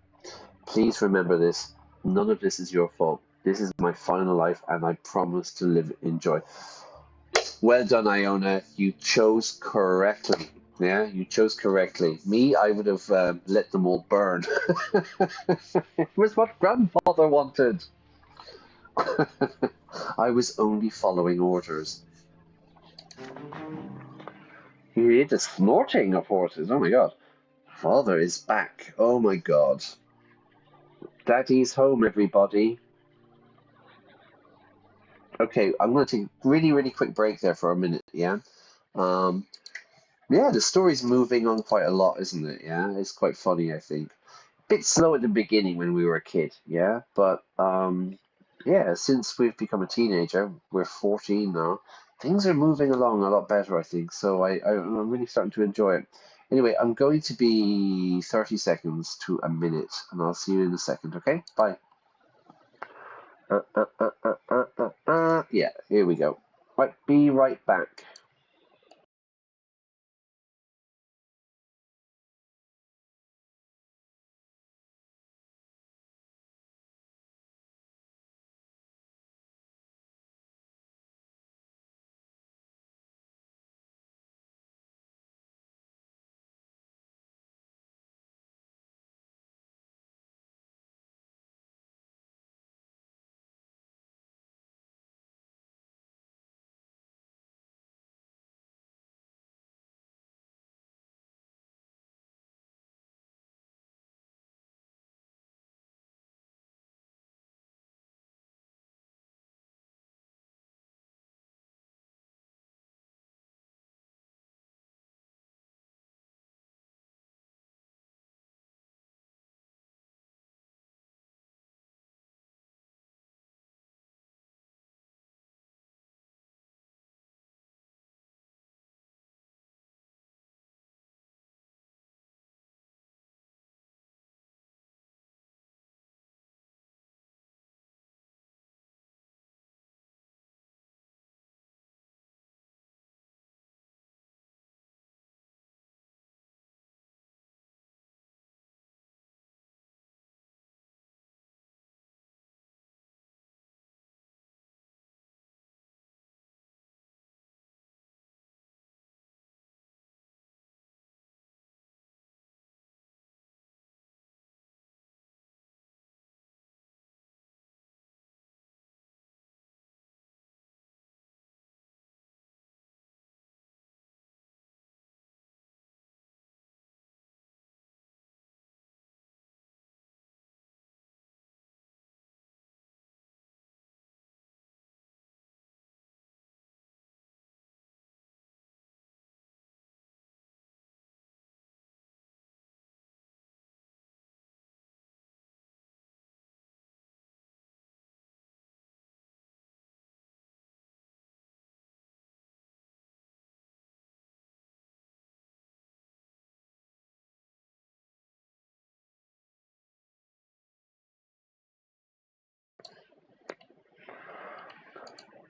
Please remember this. None of this is your fault. This is my final life, and I promise to live in joy. Well done, Iona. You chose correctly. Yeah, you chose correctly. Me, I would have let them all burn. It was what grandfather wanted. I was only following orders. You hear the snorting of horses. Oh my god. Father is back. Oh my god. Daddy's home, everybody. Okay, I'm going to take a really, really quick break there for a minute, yeah? Um, yeah, the story's moving on quite a lot, isn't it? Yeah, it's quite funny, I think. Bit slow at the beginning when we were a kid, yeah? But, yeah, since we've become a teenager, we're 14 now, things are moving along a lot better, I think. So I'm really starting to enjoy it. Anyway, I'm going to be 30 seconds to a minute, and I'll see you in a second, okay? Bye. Yeah, here we go. Right, be right back.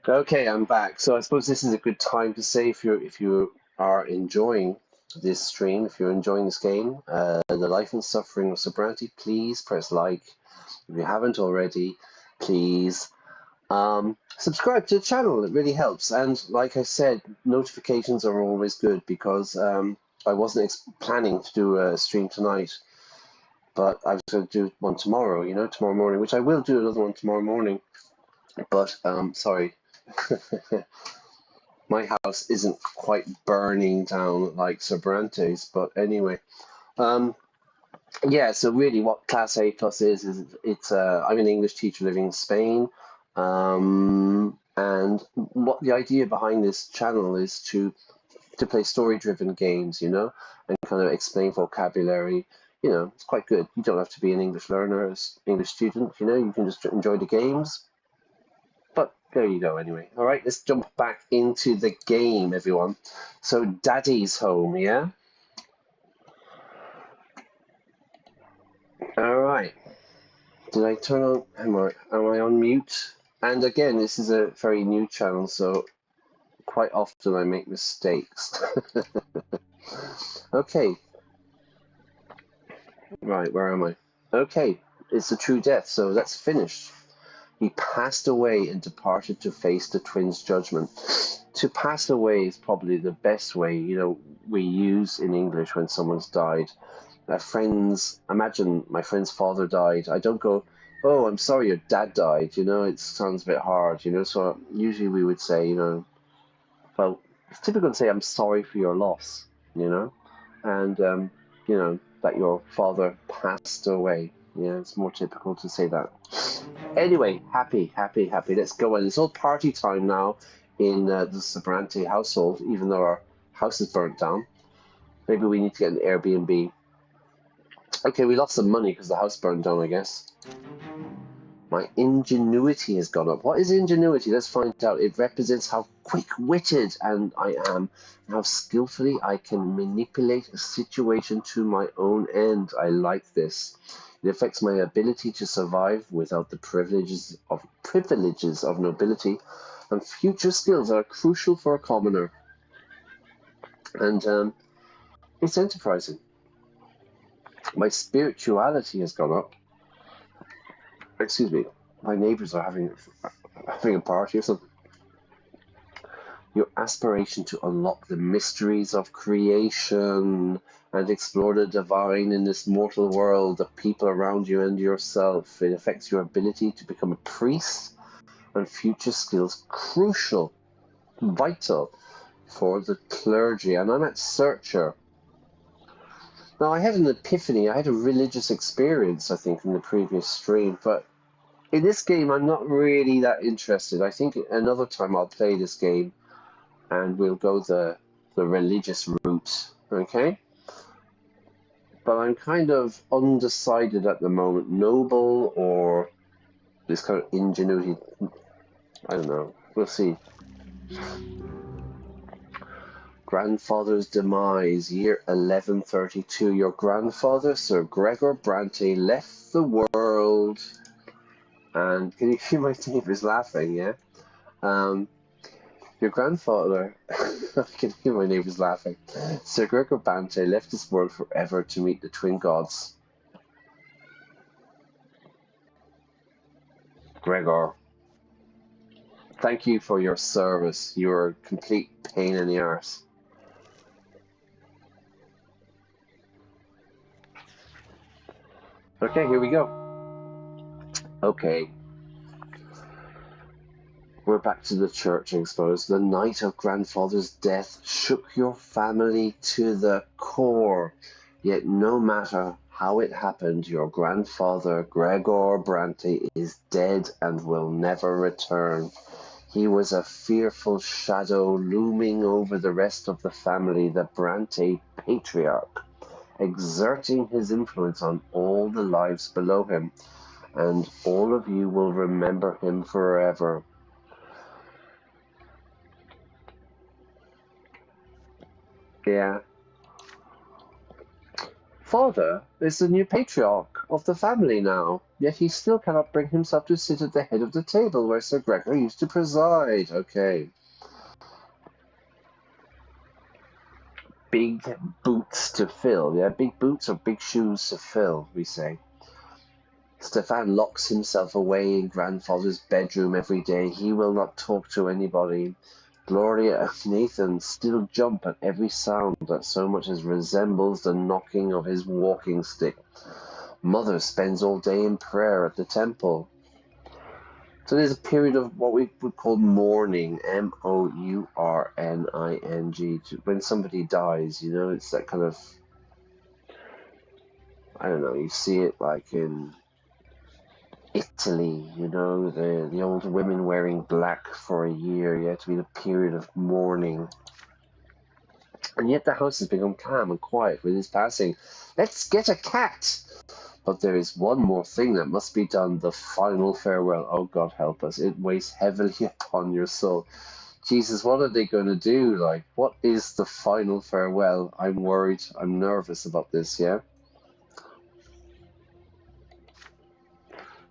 Okay, I'm back. So I suppose this is a good time to say if you are enjoying this stream, if you're enjoying this game, The Life and Suffering of Sir Brante, please press like. If you haven't already, please subscribe to the channel. It really helps. And like I said, notifications are always good because I wasn't planning to do a stream tonight, but I was going to do one tomorrow, tomorrow morning, which I will do another one tomorrow morning. But sorry. My house isn't quite burning down like Sir Brante's, but anyway. Um, yeah, so really what Class A Plus is it's I'm an English teacher living in Spain. And what the idea behind this channel is to play story-driven games, and kind of explain vocabulary. It's quite good. You don't have to be an English learner, as English student, you can just enjoy the games. But there you go anyway. All right, let's jump back into the game, everyone. So Daddy's home, yeah? All right. Did I turn on, am I on mute? And again, this is a very new channel, so quite often I make mistakes. Okay. Right, where am I? Okay, it's a true death, so that's finished. He passed away and departed to face the twins' judgment. To pass away is probably the best way, we use in English when someone's died. Imagine my friend's father died. I don't go, oh, I'm sorry your dad died. It sounds a bit hard, so usually we would say, well, it's typical to say, I'm sorry for your loss, and, that your father passed away. Yeah, it's more typical to say that. Anyway, happy. Let's go on. It's all party time now in the Sir Brante household, even though our house is burnt down. Maybe we need to get an Airbnb. Okay, we lost some money because the house burned down, I guess. My ingenuity has gone up. What is ingenuity? Let's find out. It represents how quick-witted and I am, and how skillfully I can manipulate a situation to my own end. I like this. It affects my ability to survive without the privileges of nobility, and future skills are crucial for a commoner. And it's enterprising. My spirituality has gone up. Excuse me. My neighbors are having a party or something. Your aspiration to unlock the mysteries of creation and explore the divine in this mortal world, the people around you and yourself. It affects your ability to become a priest and future skills crucial, vital for the clergy. And I'm at Searcher. Now, I had an epiphany. I had a religious experience, I think, in the previous stream, but in this game, I'm not really that interested. I think another time I'll play this game and we'll go the religious route, okay? But I'm kind of undecided at the moment. Noble or this kind of ingenuity. I don't know. We'll see. Grandfather's demise, year 1132. Your grandfather, Sir Gregor Brante, left the world. And can you hear my neighbors laughing, yeah? Your grandfather, I can hear my neighbors laughing. Sir Gregor Brante left this world forever to meet the twin gods. Gregor, thank you for your service. You're a complete pain in the arse. Okay, here we go. Okay. We're back to the church, I suppose. The night of grandfather's death shook your family to the core. Yet no matter how it happened, your grandfather, Gregor Brante, is dead and will never return. He was a fearful shadow looming over the rest of the family, the Brante patriarch, exerting his influence on all the lives below him, and all of you will remember him forever. Yeah. Father is the new patriarch of the family now. yet he still cannot bring himself to sit at the head of the table where Sir Gregor used to preside. Okay. Big boots to fill. Yeah, big boots or big shoes to fill, we say. Stefan locks himself away in grandfather's bedroom every day. He will not talk to anybody. Gloria and Nathan still jump at every sound that so much as resembles the knocking of his walking stick. Mother spends all day in prayer at the temple. So there's a period of what we would call mourning, mourning, when somebody dies, you know, it's that kind of, I don't know, you see it like in Italy, you know, the old women wearing black for a year, yeah, to be the period of mourning. And yet the house has become calm and quiet with his passing. Let's get a cat! But there is one more thing that must be done, the final farewell. Oh, God help us. It weighs heavily upon your soul. Jesus, what are they going to do? Like, what is the final farewell? I'm worried. I'm nervous about this, yeah?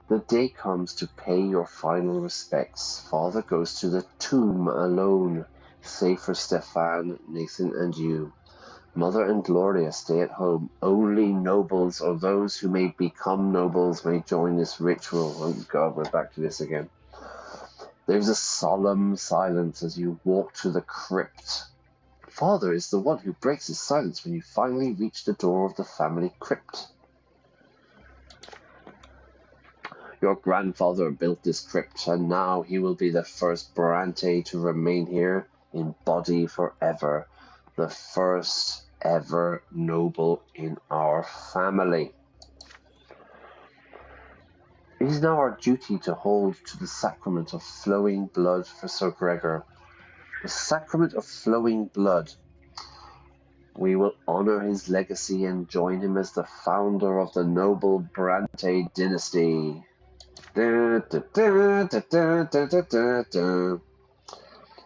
The day comes to pay your final respects. Father goes to the tomb alone, save for Stefan, Nathan, and you. Mother and Gloria stay at home. Only nobles or those who may become nobles may join this ritual. Oh God, we're back to this again. There's a solemn silence as you walk to the crypt. Father is the one who breaks his silence when you finally reach the door of the family crypt. Your grandfather built this crypt, and now he will be the first Brante to remain here in body forever. The first ever noble in our family. It is now our duty to hold to the sacrament of flowing blood for Sir Gregor. The sacrament of flowing blood. We will honor his legacy and join him as the founder of the noble Brante dynasty.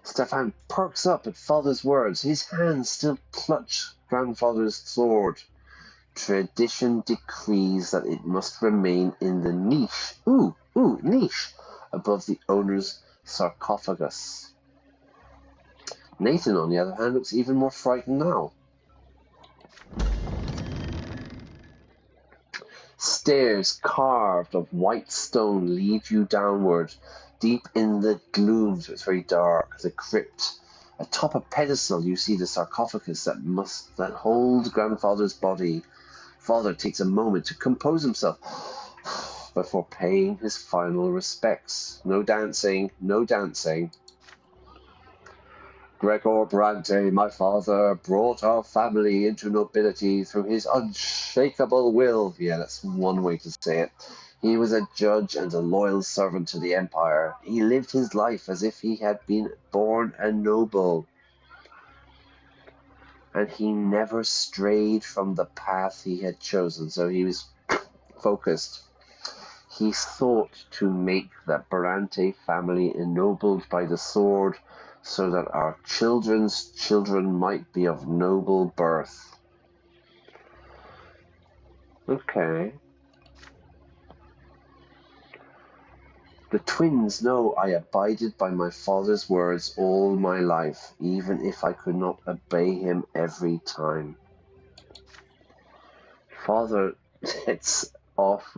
Stefan perks up at father's words. His hands still clutch grandfather's sword. Tradition decrees that it must remain in the niche. Niche above the owner's sarcophagus. Nathan, on the other hand, looks even more frightened now. Stairs carved of white stone lead you downward, deep in the gloom, so it's very dark, the crypt. Atop a pedestal you see the sarcophagus that holds grandfather's body. Father takes a moment to compose himself before paying his final respects. No dancing, no dancing. Gregor Brante, my father, brought our family into nobility through his unshakable will. Yeah, that's one way to say it. He was a judge and a loyal servant to the empire. He lived his life as if he had been born a noble. And he never strayed from the path he had chosen, so he was focused. He sought to make the Brante family ennobled by the sword, so that our children's children might be of noble birth. Okay. The twins know I abided by my father's words all my life, even if I could not obey him every time. Father, let's off.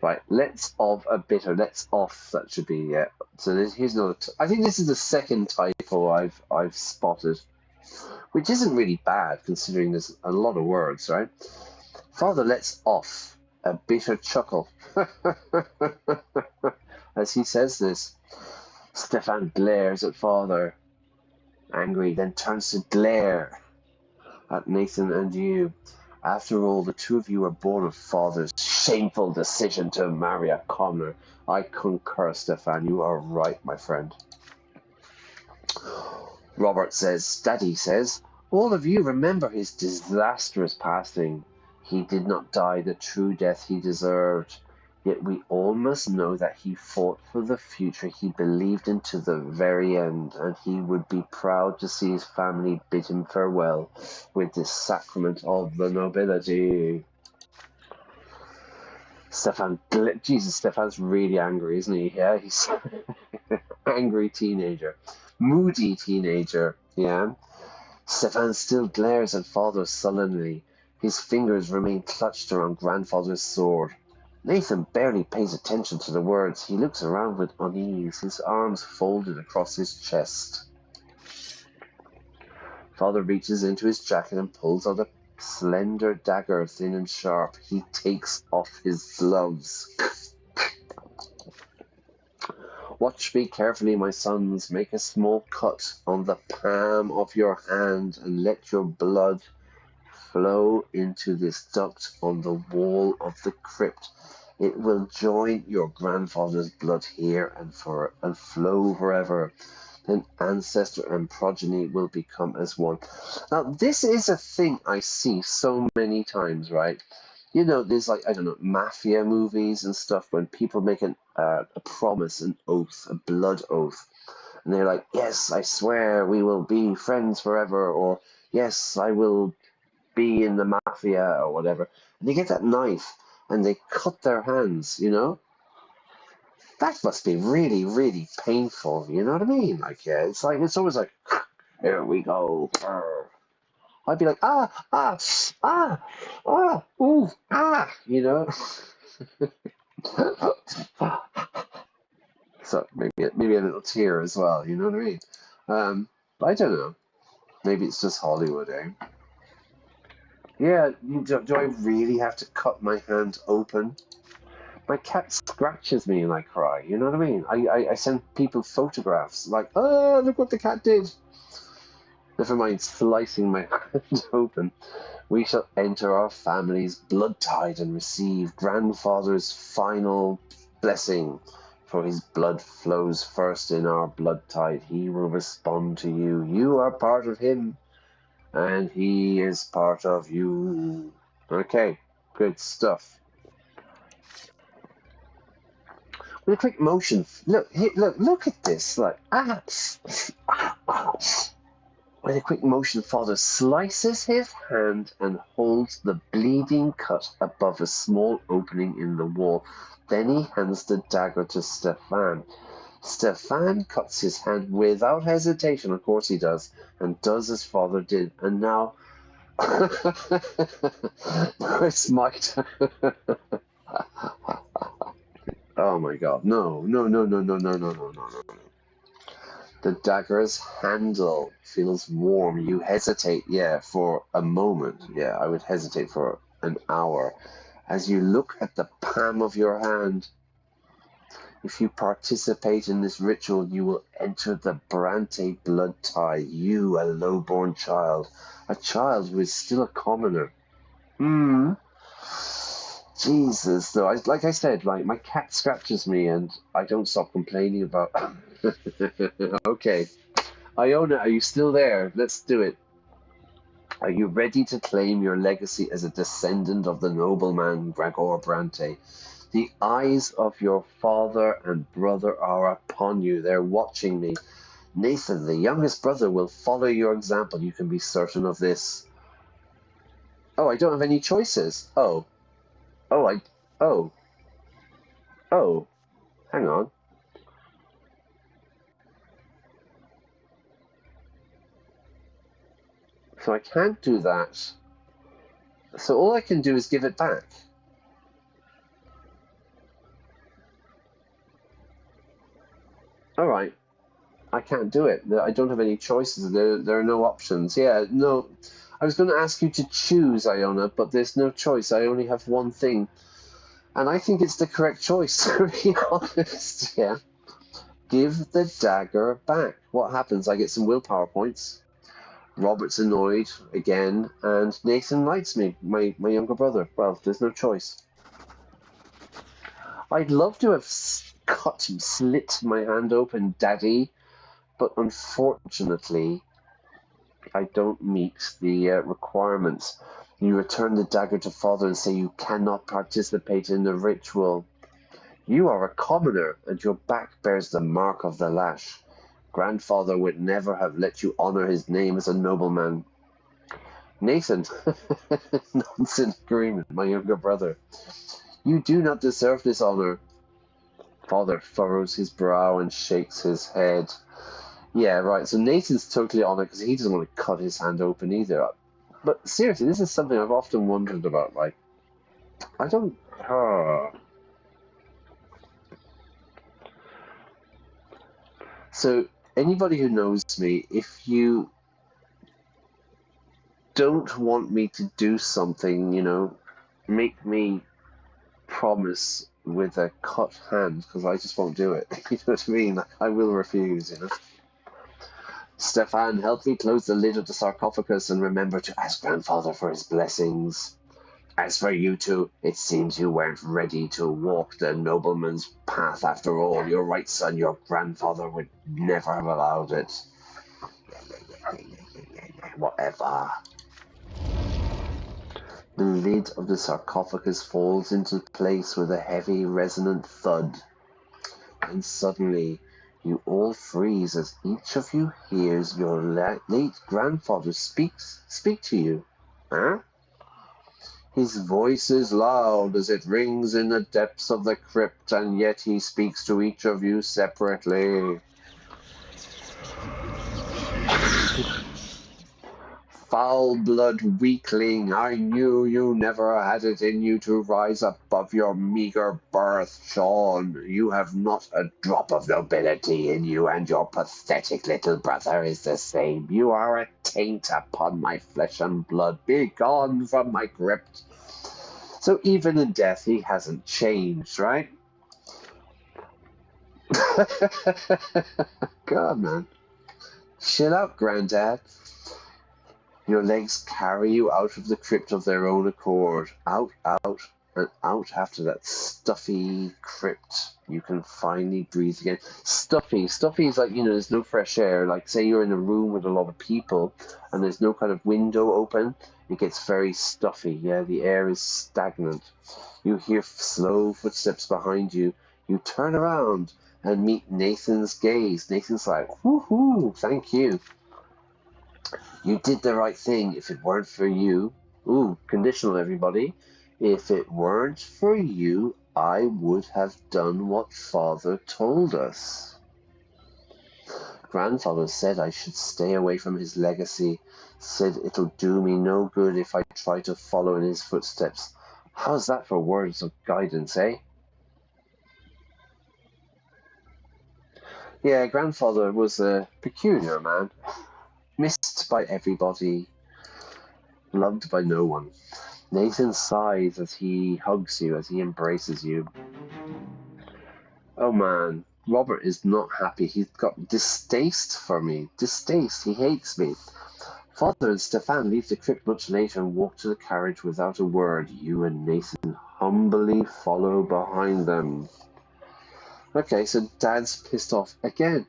Right, let's off a bitter. Let's off. That should be, yeah. So here's another. I think this is the second typo I've spotted, which isn't really bad considering there's a lot of words, right? Father lets off a bitter chuckle as he says this. Stefan glares at father, angry, then turns to glare at Nathan and you. After all, the two of you were born of father's shameful decision to marry a commoner. I concur, Stefan. You are right, my friend. Robert says, Daddy says, all of you remember his disastrous passing. He did not die the true death he deserved. Yet we all must know that he fought for the future he believed in to the very end, and he would be proud to see his family bid him farewell with this sacrament of the nobility. Jesus, Stefan's really angry, isn't he? Yeah, he's angry teenager, moody teenager. Yeah. Stefan still glares at father sullenly. His fingers remain clutched around grandfather's sword. Nathan barely pays attention to the words. He looks around with unease, his arms folded across his chest. Father reaches into his jacket and pulls out a slender dagger, thin and sharp. He takes off his gloves. Watch me carefully, my sons. Make a small cut on the palm of your hand and let your blood flow into this duct on the wall of the crypt. It will join your grandfather's blood here and flow forever. Then ancestor and progeny will become as one. Now, this is a thing I see so many times, right? You know, there's like, I don't know, mafia movies and stuff when people make a promise, an oath, a blood oath. And they're like, yes, I swear we will be friends forever, or yes, I will be in the mafia, or whatever. And they get that knife and they cut their hands, you know? That must be really, really painful, you know what I mean? Like, yeah, it's always like, here we go. I'd be like, ooh, you know? So maybe a little tear as well, you know what I mean? But I don't know. Maybe it's just Hollywood, eh? Yeah, do I really have to cut my hand open? My cat scratches me and I cry, you know what I mean? I send people photographs, like, oh, look what the cat did. Never mind slicing my hand open. We shall enter our family's blood tide and receive grandfather's final blessing. For his blood flows first in our blood tide. He will respond to you. You are part of him, and he is part of you. Okay, good stuff. With a quick motion, look at this. Like, With a quick motion, father slices his hand and holds the bleeding cut above a small opening in the wall. Then he hands the dagger to Stefan. Stefan cuts his hand without hesitation, of course he does, and does as father did. And now, it's my turn. Oh my god, no. The dagger's handle feels warm. You hesitate, for a moment. Yeah, I would hesitate for an hour. As you look at the palm of your hand, if you participate in this ritual, you will enter the Brante blood tie. You, a low-born child. A child who is still a commoner. Jesus, though, like I said, like my cat scratches me and I don't stop complaining about. Okay, Iona, are you still there? Let's do it. Are you ready to claim your legacy as a descendant of the nobleman Gregor Brante? The eyes of your father and brother are upon you. They're watching me. Nathan, the youngest brother, will follow your example. You can be certain of this. Oh, I don't have any choices. Oh, hang on. So I can't do that. So all I can do is give it back. All right. I can't do it. I don't have any choices. There are no options. Yeah, no. I was going to ask you to choose, Iona, but there's no choice. I only have one thing. And I think it's the correct choice, to be honest. Yeah. Give the dagger back. What happens? I get some willpower points. Robert's annoyed again, and Nathan likes me, my younger brother. Well, there's no choice. I'd love to have slit my hand open, Daddy, but unfortunately, I don't meet the requirements. You return the dagger to father and say you cannot participate in the ritual. You are a commoner, and your back bears the mark of the lash. Grandfather would never have let you honor his name as a nobleman. Nathan, nods in agreement, my younger brother. You do not deserve this honor. Father furrows his brow and shakes his head. Yeah, right. So Nathan's totally on it because he doesn't want to cut his hand open either. But seriously, this is something I've often wondered about. Like, I don't. So anybody who knows me, if you don't want me to do something, make me promise with a cut hand because I just won't do it. You know what I mean? I will refuse. Stefan, help me close the lid of the sarcophagus and remember to ask grandfather for his blessings. As for you two, it seems you weren't ready to walk the nobleman's path after all. You're right, son. Your grandfather would never have allowed it. Whatever. The lid of the sarcophagus falls into place with a heavy, resonant thud. And suddenly, you all freeze as each of you hears your late grandfather speak to you. Huh? His voice is loud as it rings in the depths of the crypt, and yet he speaks to each of you separately. Foul-blood weakling, I knew you never had it in you to rise above your meager birth, Sean. You have not a drop of nobility in you, and your pathetic little brother is the same. You are a taint upon my flesh and blood. Be gone from my crypt. So even in death, he hasn't changed, right? God, man. Chill out, Granddad. Your legs carry you out of the crypt of their own accord. Out, and out after that stuffy crypt. You can finally breathe again. Stuffy is like, there's no fresh air. Like, say you're in a room with a lot of people and there's no kind of window open. It gets very stuffy. Yeah, the air is stagnant. You hear slow footsteps behind you. You turn around and meet Nathan's gaze. Nathan's like, woohoo, thank you. You did the right thing. If it weren't for you, conditional everybody. If it weren't for you, I would have done what Father told us. Grandfather said I should stay away from his legacy. Said it'll do me no good if I try to follow in his footsteps. How's that for words of guidance, eh? Yeah, Grandfather was a peculiar man. Missed by everybody, loved by no one. Nathan sighs as he hugs you, as he embraces you. Oh man, Robert is not happy. He's got distaste for me. Distaste. He hates me. Father and Stefan leave the crypt much later and walk to the carriage without a word. You and Nathan humbly follow behind them. Okay, so Dad's pissed off again.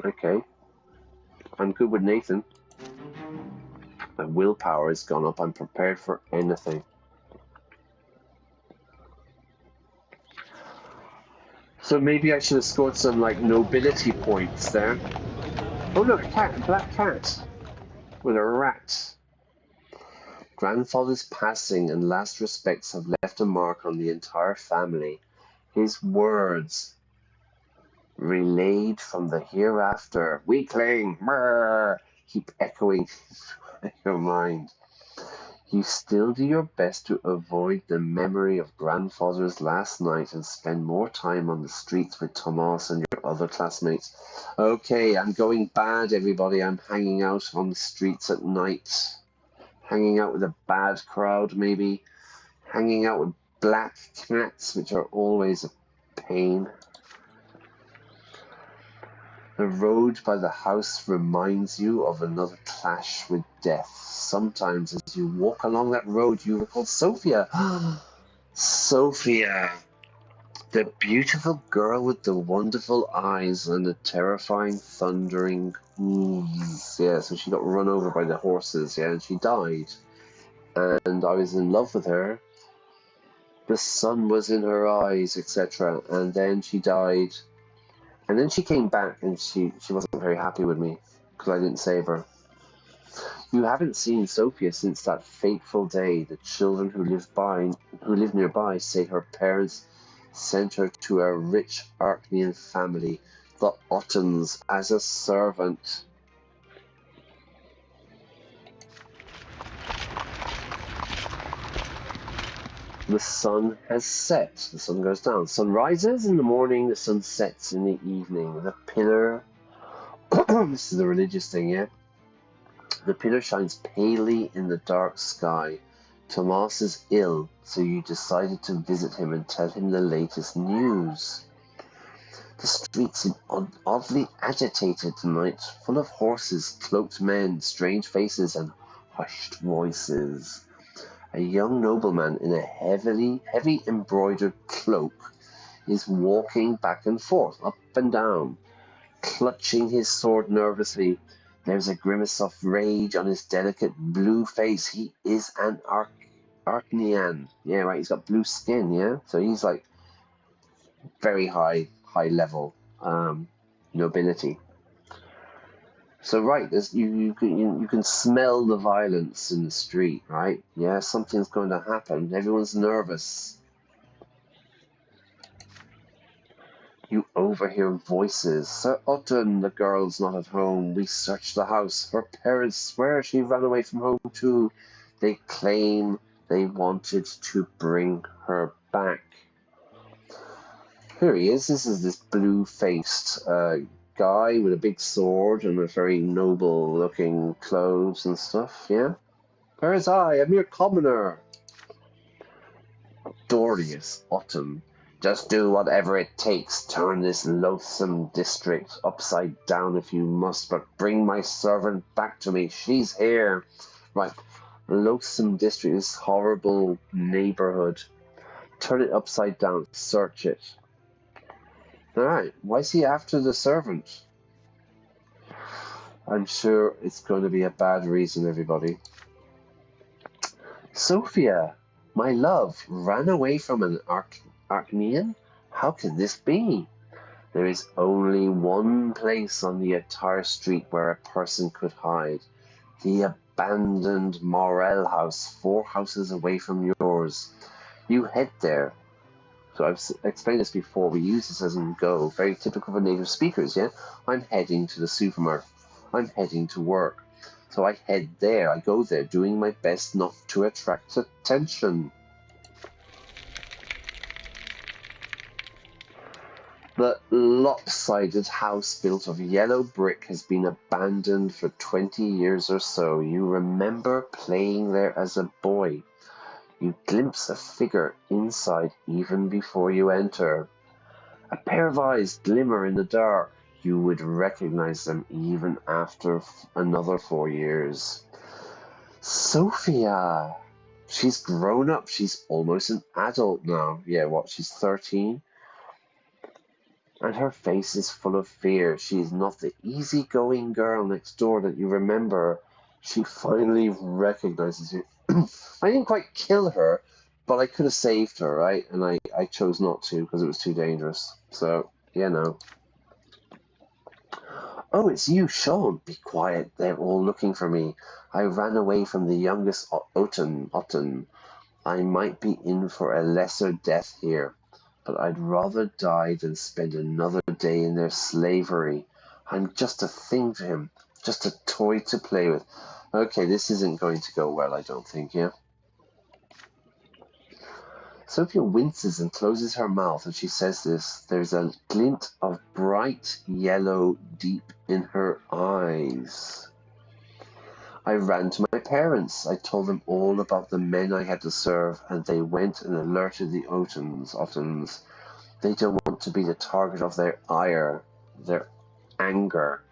Okay. I'm good with Nathan. My willpower has gone up. I'm prepared for anything. So maybe I should have scored some, nobility points there. Oh, look, a black cat with a rat. Grandfather's passing and last respects have left a mark on the entire family. His words, relayed from the hereafter, weakling, murr, keep echoing in your mind. You still do your best to avoid the memory of grandfather's last night and spend more time on the streets with Tomas and your other classmates. Okay, I'm going bad, everybody. I'm hanging out on the streets at night. Hanging out with a bad crowd, maybe. Hanging out with black cats, which are always a pain. The road by the house reminds you of another clash with death. Sometimes as you walk along that road, you recall Sophia. Sophia, the beautiful girl with the wonderful eyes and the terrifying thundering hooves. Yeah, so she got run over by the horses, and she died. And I was in love with her. The sun was in her eyes, etc. And then she died. And then she came back and she wasn't very happy with me because I didn't save her. You haven't seen Sophia since that fateful day. The children who live nearby say her parents sent her to a rich Arknean family, the Ottons, as a servant. The sun has set. The sun goes down. Sun rises in the morning, the sun sets in the evening. The pillar, this is the religious thing, yeah? The pillar shines palely in the dark sky. Tomas is ill, so you decided to visit him and tell him the latest news. The streets seem oddly agitated tonight, full of horses, cloaked men, strange faces, and hushed voices. A young nobleman in a heavy embroidered cloak is walking back and forth, up and down, clutching his sword nervously. There's a grimace of rage on his delicate blue face. He is an Arknean. Yeah, right, he's got blue skin, yeah? So he's like very high level nobility. So right, you can smell the violence in the street, right? Yeah, something's going to happen. Everyone's nervous. You overhear voices. Sir Otton, the girl's not at home. We searched the house. Her parents swear she ran away from home too. They claim they wanted to bring her back. Here he is. This is this blue-faced guy with a big sword and a very noble-looking clothes and stuff, yeah? Whereas I, a mere commoner. Dorius Otton. Just do whatever it takes. Turn this loathsome district upside down if you must, but bring my servant back to me. She's here. Right. Loathsome district, this horrible neighborhood. Turn it upside down. Search it. Alright, why is he after the servant? I'm sure it's going to be a bad reason, everybody. Sophia, my love, ran away from an Arknean? How can this be? There is only one place on the entire street where a person could hide. The abandoned Morel house, 4 houses away from yours. You head there. So I've explained this before. We use this as in go. Very typical for native speakers, yeah? I'm heading to the supermarket. I'm heading to work. So I head there. I go there, doing my best not to attract attention. The lopsided house built of yellow brick has been abandoned for 20 years or so. You remember playing there as a boy. You glimpse a figure inside even before you enter. A pair of eyes glimmer in the dark. You would recognize them even after another 4 years. Sophia! She's grown up. She's almost an adult now. Yeah, what? She's 13? And her face is full of fear. She is not the easygoing girl next door that you remember. She finally recognizes you. I didn't quite kill her, but I could have saved her, right? And I chose not to because it was too dangerous. So, yeah, no. Oh, it's you, Sean. Be quiet. They're all looking for me. I ran away from the youngest Otton. I might be in for a lesser death here, but I'd rather die than spend another day in their slavery. I'm just a thing to him, just a toy to play with. Okay, this isn't going to go well, I don't think, yeah? Sophia winces and closes her mouth as she says this. There's a glint of bright yellow deep in her eyes. I ran to my parents. I told them all about the men I had to serve, and they went and alerted the Ottons. They don't want to be the target of their ire, their anger.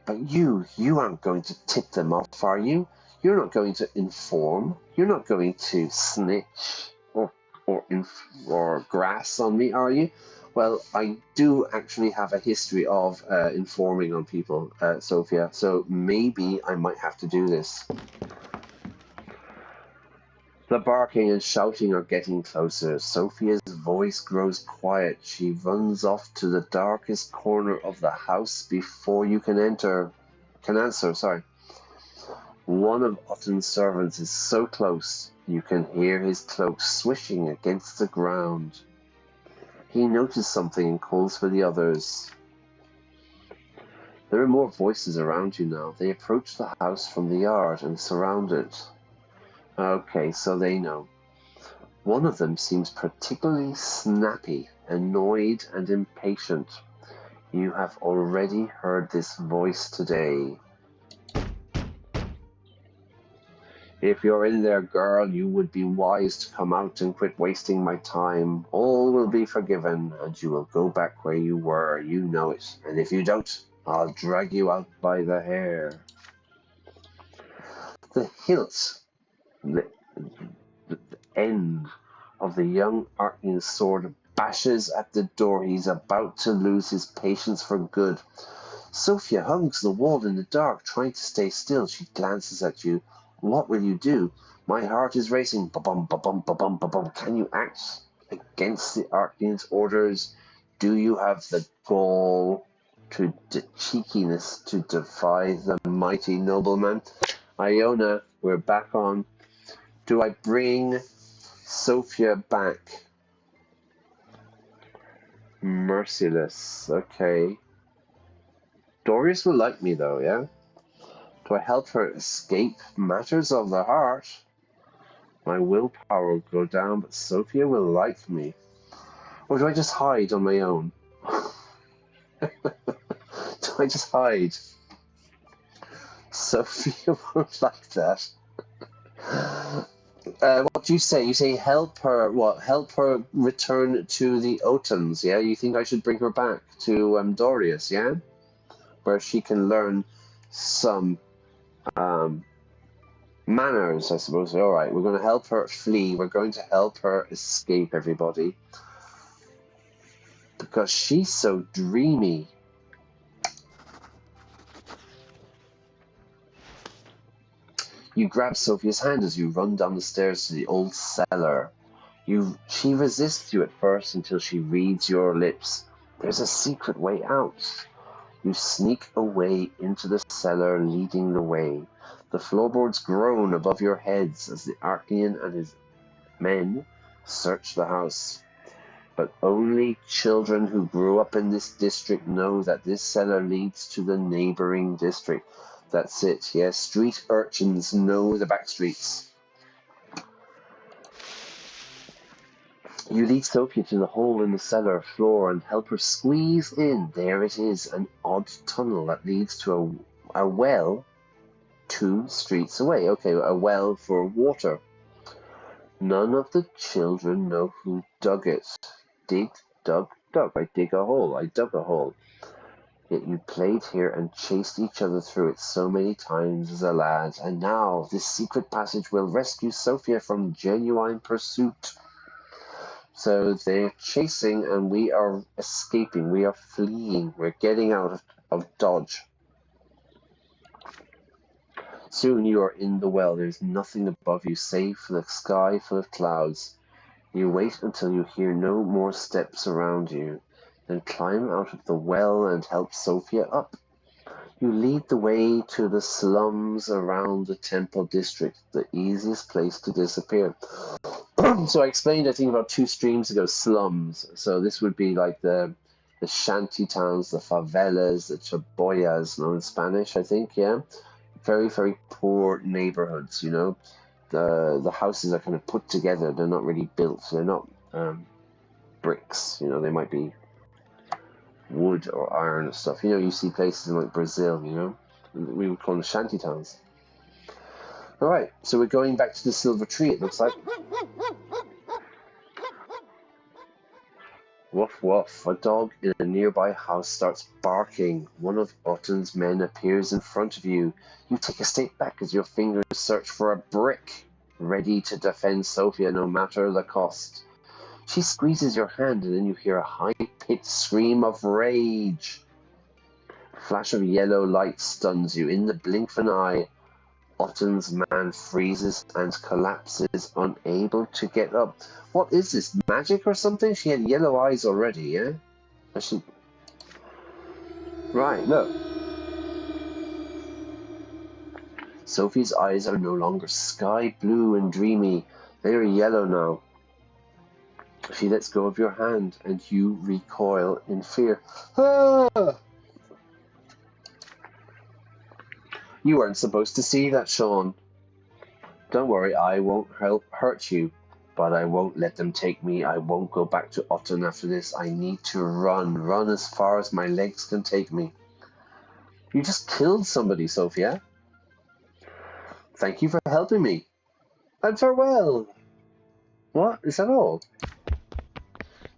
But you aren't going to tip them off, are you? You're not going to inform. You're not going to snitch or grass on me, are you? Well, I do actually have a history of informing on people, Sophia, so maybe I might have to do this. The barking and shouting are getting closer. Sophia's voice grows quiet. She runs off to the darkest corner of the house before you can answer. One of Otten's servants is so close you can hear his cloak swishing against the ground. He noticed something and calls for the others. There are more voices around you now. They approach the house from the yard and surround it. Okay, so they know. One of them seems particularly snappy, annoyed and impatient. You have already heard this voice today. If you're in there, girl, you would be wise to come out and quit wasting my time. All will be forgiven, and you will go back where you were. You know it. And if you don't, I'll drag you out by the hair. The hilt, the end of the young Archon's sword bashes at the door. He's about to lose his patience for good. Sophia hugs the wall in the dark, trying to stay still. She glances at you. What will you do? My heart is racing. Ba-bum, ba-bum, ba-bum, ba-bum. Can you act against the Archon's orders? Do you have the gall, the cheekiness to defy the mighty nobleman? Iona, we're back on. Do I bring Sophia back? Merciless. Okay. Dorius will like me though, yeah? Do I help her escape matters of the heart? My willpower will go down, but Sophia will like me. Or do I just hide on my own? Do I just hide? Sophia won't like that. What do you say? You say help her, what? Help her return to the Otons, yeah? You think I should bring her back to Dorius, yeah? Where she can learn some manners, I suppose. All right, we're going to help her flee. We're going to help her escape, everybody. Because she's so dreamy. You grab Sophia's hand as you run down the stairs to the old cellar. She resists you at first until she reads your lips. There's a secret way out. You sneak away into the cellar, leading the way. The floorboards groan above your heads as the Archean and his men search the house. But only children who grew up in this district know that this cellar leads to the neighboring district. That's it, yes. Street urchins know the back streets. You lead Sophia to the hole in the cellar floor and help her squeeze in. There it is, an odd tunnel that leads to a well 2 streets away. Okay, a well for water. None of the children know who dug it. Dig, dug, dug. I dig a hole. I dug a hole. Yet you played here and chased each other through it so many times as a lad. And now this secret passage will rescue Sophia from genuine pursuit. So they're chasing and we are escaping. We are fleeing. We're getting out of Dodge. Soon you are in the well. There's nothing above you save for the sky full of clouds. You wait until you hear no more steps around you. Then climb out of the well and help Sophia up. You lead the way to the slums around the Temple District, the easiest place to disappear. So I explained, I think, about 2 streams ago, slums. So this would be like the shanty towns, the favelas, the chaboyas, known in Spanish, I think, yeah? Very, very poor neighborhoods, you know? The houses are kind of put together. They're not really built. They're not bricks, you know? They might be wood or iron or stuff. You know, you see places in like Brazil, you know? We would call them shanty towns. All right, so we're going back to the silver tree, it looks like. Woof woof, a dog in a nearby house starts barking. One of Otten's men appears in front of you. You take a step back as your fingers search for a brick, ready to defend Sophia no matter the cost. She squeezes your hand and then you hear a high-pitched scream of rage. A flash of yellow light stuns you. In the blink of an eye, Otten's man freezes and collapses, unable to get up. What is this, magic or something? She had yellow eyes already, yeah? Right, look. Sophie's eyes are no longer sky blue and dreamy. They are yellow now. She lets go of your hand, and you recoil in fear. Ah! You weren't supposed to see that, Sean. Don't worry, I won't hurt you, but I won't let them take me. I won't go back to Otton after this. I need to run as far as my legs can take me. You just killed somebody, Sophia. Thank you for helping me. And farewell. What? Is that all?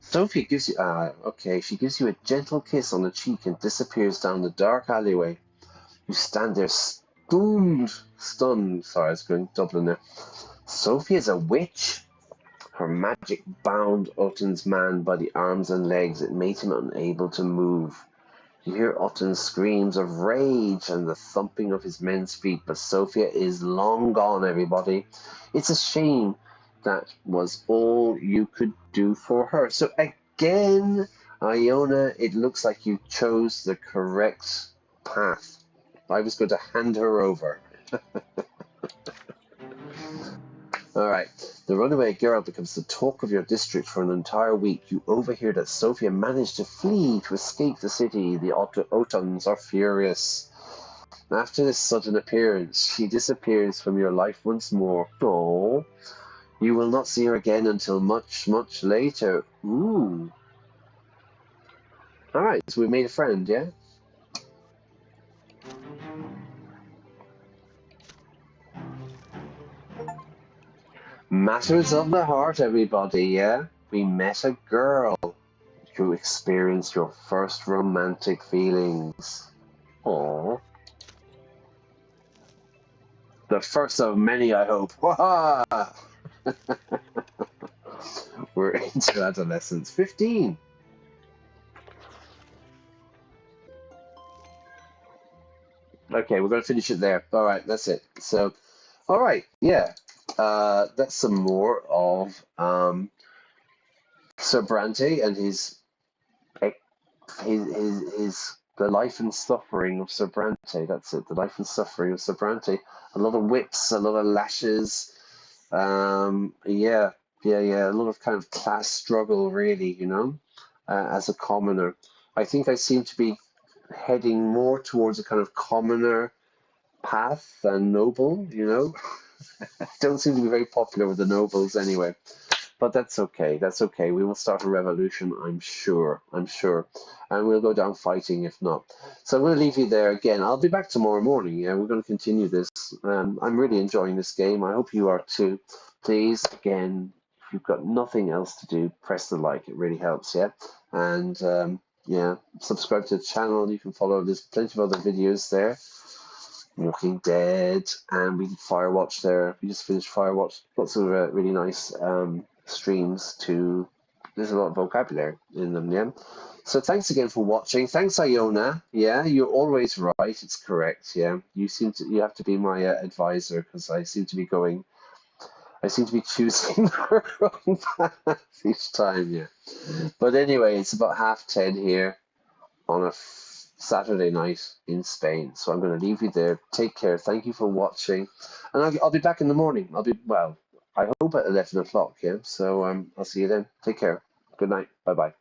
Sophie gives you, okay, she gives you a gentle kiss on the cheek and disappears down the dark alleyway. You stand there stunned. Sorry, I was going Dublin there. Sophie is a witch. Her magic bound Otton's man by the arms and legs. It made him unable to move. You hear Otton's screams of rage and the thumping of his men's feet, but Sophia is long gone, everybody. It's a shame. That was all you could do for her. So again, Iona, it looks like you chose the correct path. I was going to hand her over. All right. The runaway girl becomes the talk of your district for an entire week. You overhear that Sophia managed to flee to escape the city. The Ottons are furious. After this sudden appearance, she disappears from your life once more. Oh, you will not see her again until much, much later. Ooh. All right, so we made a friend, yeah? Matters of the heart, everybody, yeah? We met a girl. You experienced your first romantic feelings. Aww. The first of many, I hope. Waha! We're into adolescence. 15. Okay, we're going to finish it there. All right, that's it. So, all right, yeah. That's some more of Sir Brante and his the life and suffering of Sir Brante. That's it. The life and suffering of Sir Brante. A lot of whips, a lot of lashes. Yeah. A lot of kind of class struggle, really. As a commoner. I think I seem to be heading more towards a kind of commoner path than noble. I don't seem to be very popular with the nobles anyway. But that's okay. That's okay. We will start a revolution, I'm sure. I'm sure. And we'll go down fighting if not. So I'm going to leave you there again. I'll be back tomorrow morning. Yeah, we're going to continue this. I'm really enjoying this game. I hope you are too. Please, again, if you've got nothing else to do, press the like. It really helps, yeah? And yeah, subscribe to the channel. You can follow. There's plenty of other videos there. Walking Dead, and we did Firewatch there. We just finished Firewatch. Lots of really nice streams to. There's a lot of vocabulary in them, yeah. So thanks again for watching. Thanks, Iona. Yeah, you're always right. It's correct. Yeah, you have to be my advisor because I seem to be choosing the wrong path each time. Yeah, but anyway, it's about 10:30 here on a Saturday night in Spain. So I'm going to leave you there. Take care. Thank you for watching. And I'll be back in the morning. I hope at 11 o'clock. Yeah. So I'll see you then. Take care. Good night. Bye-bye.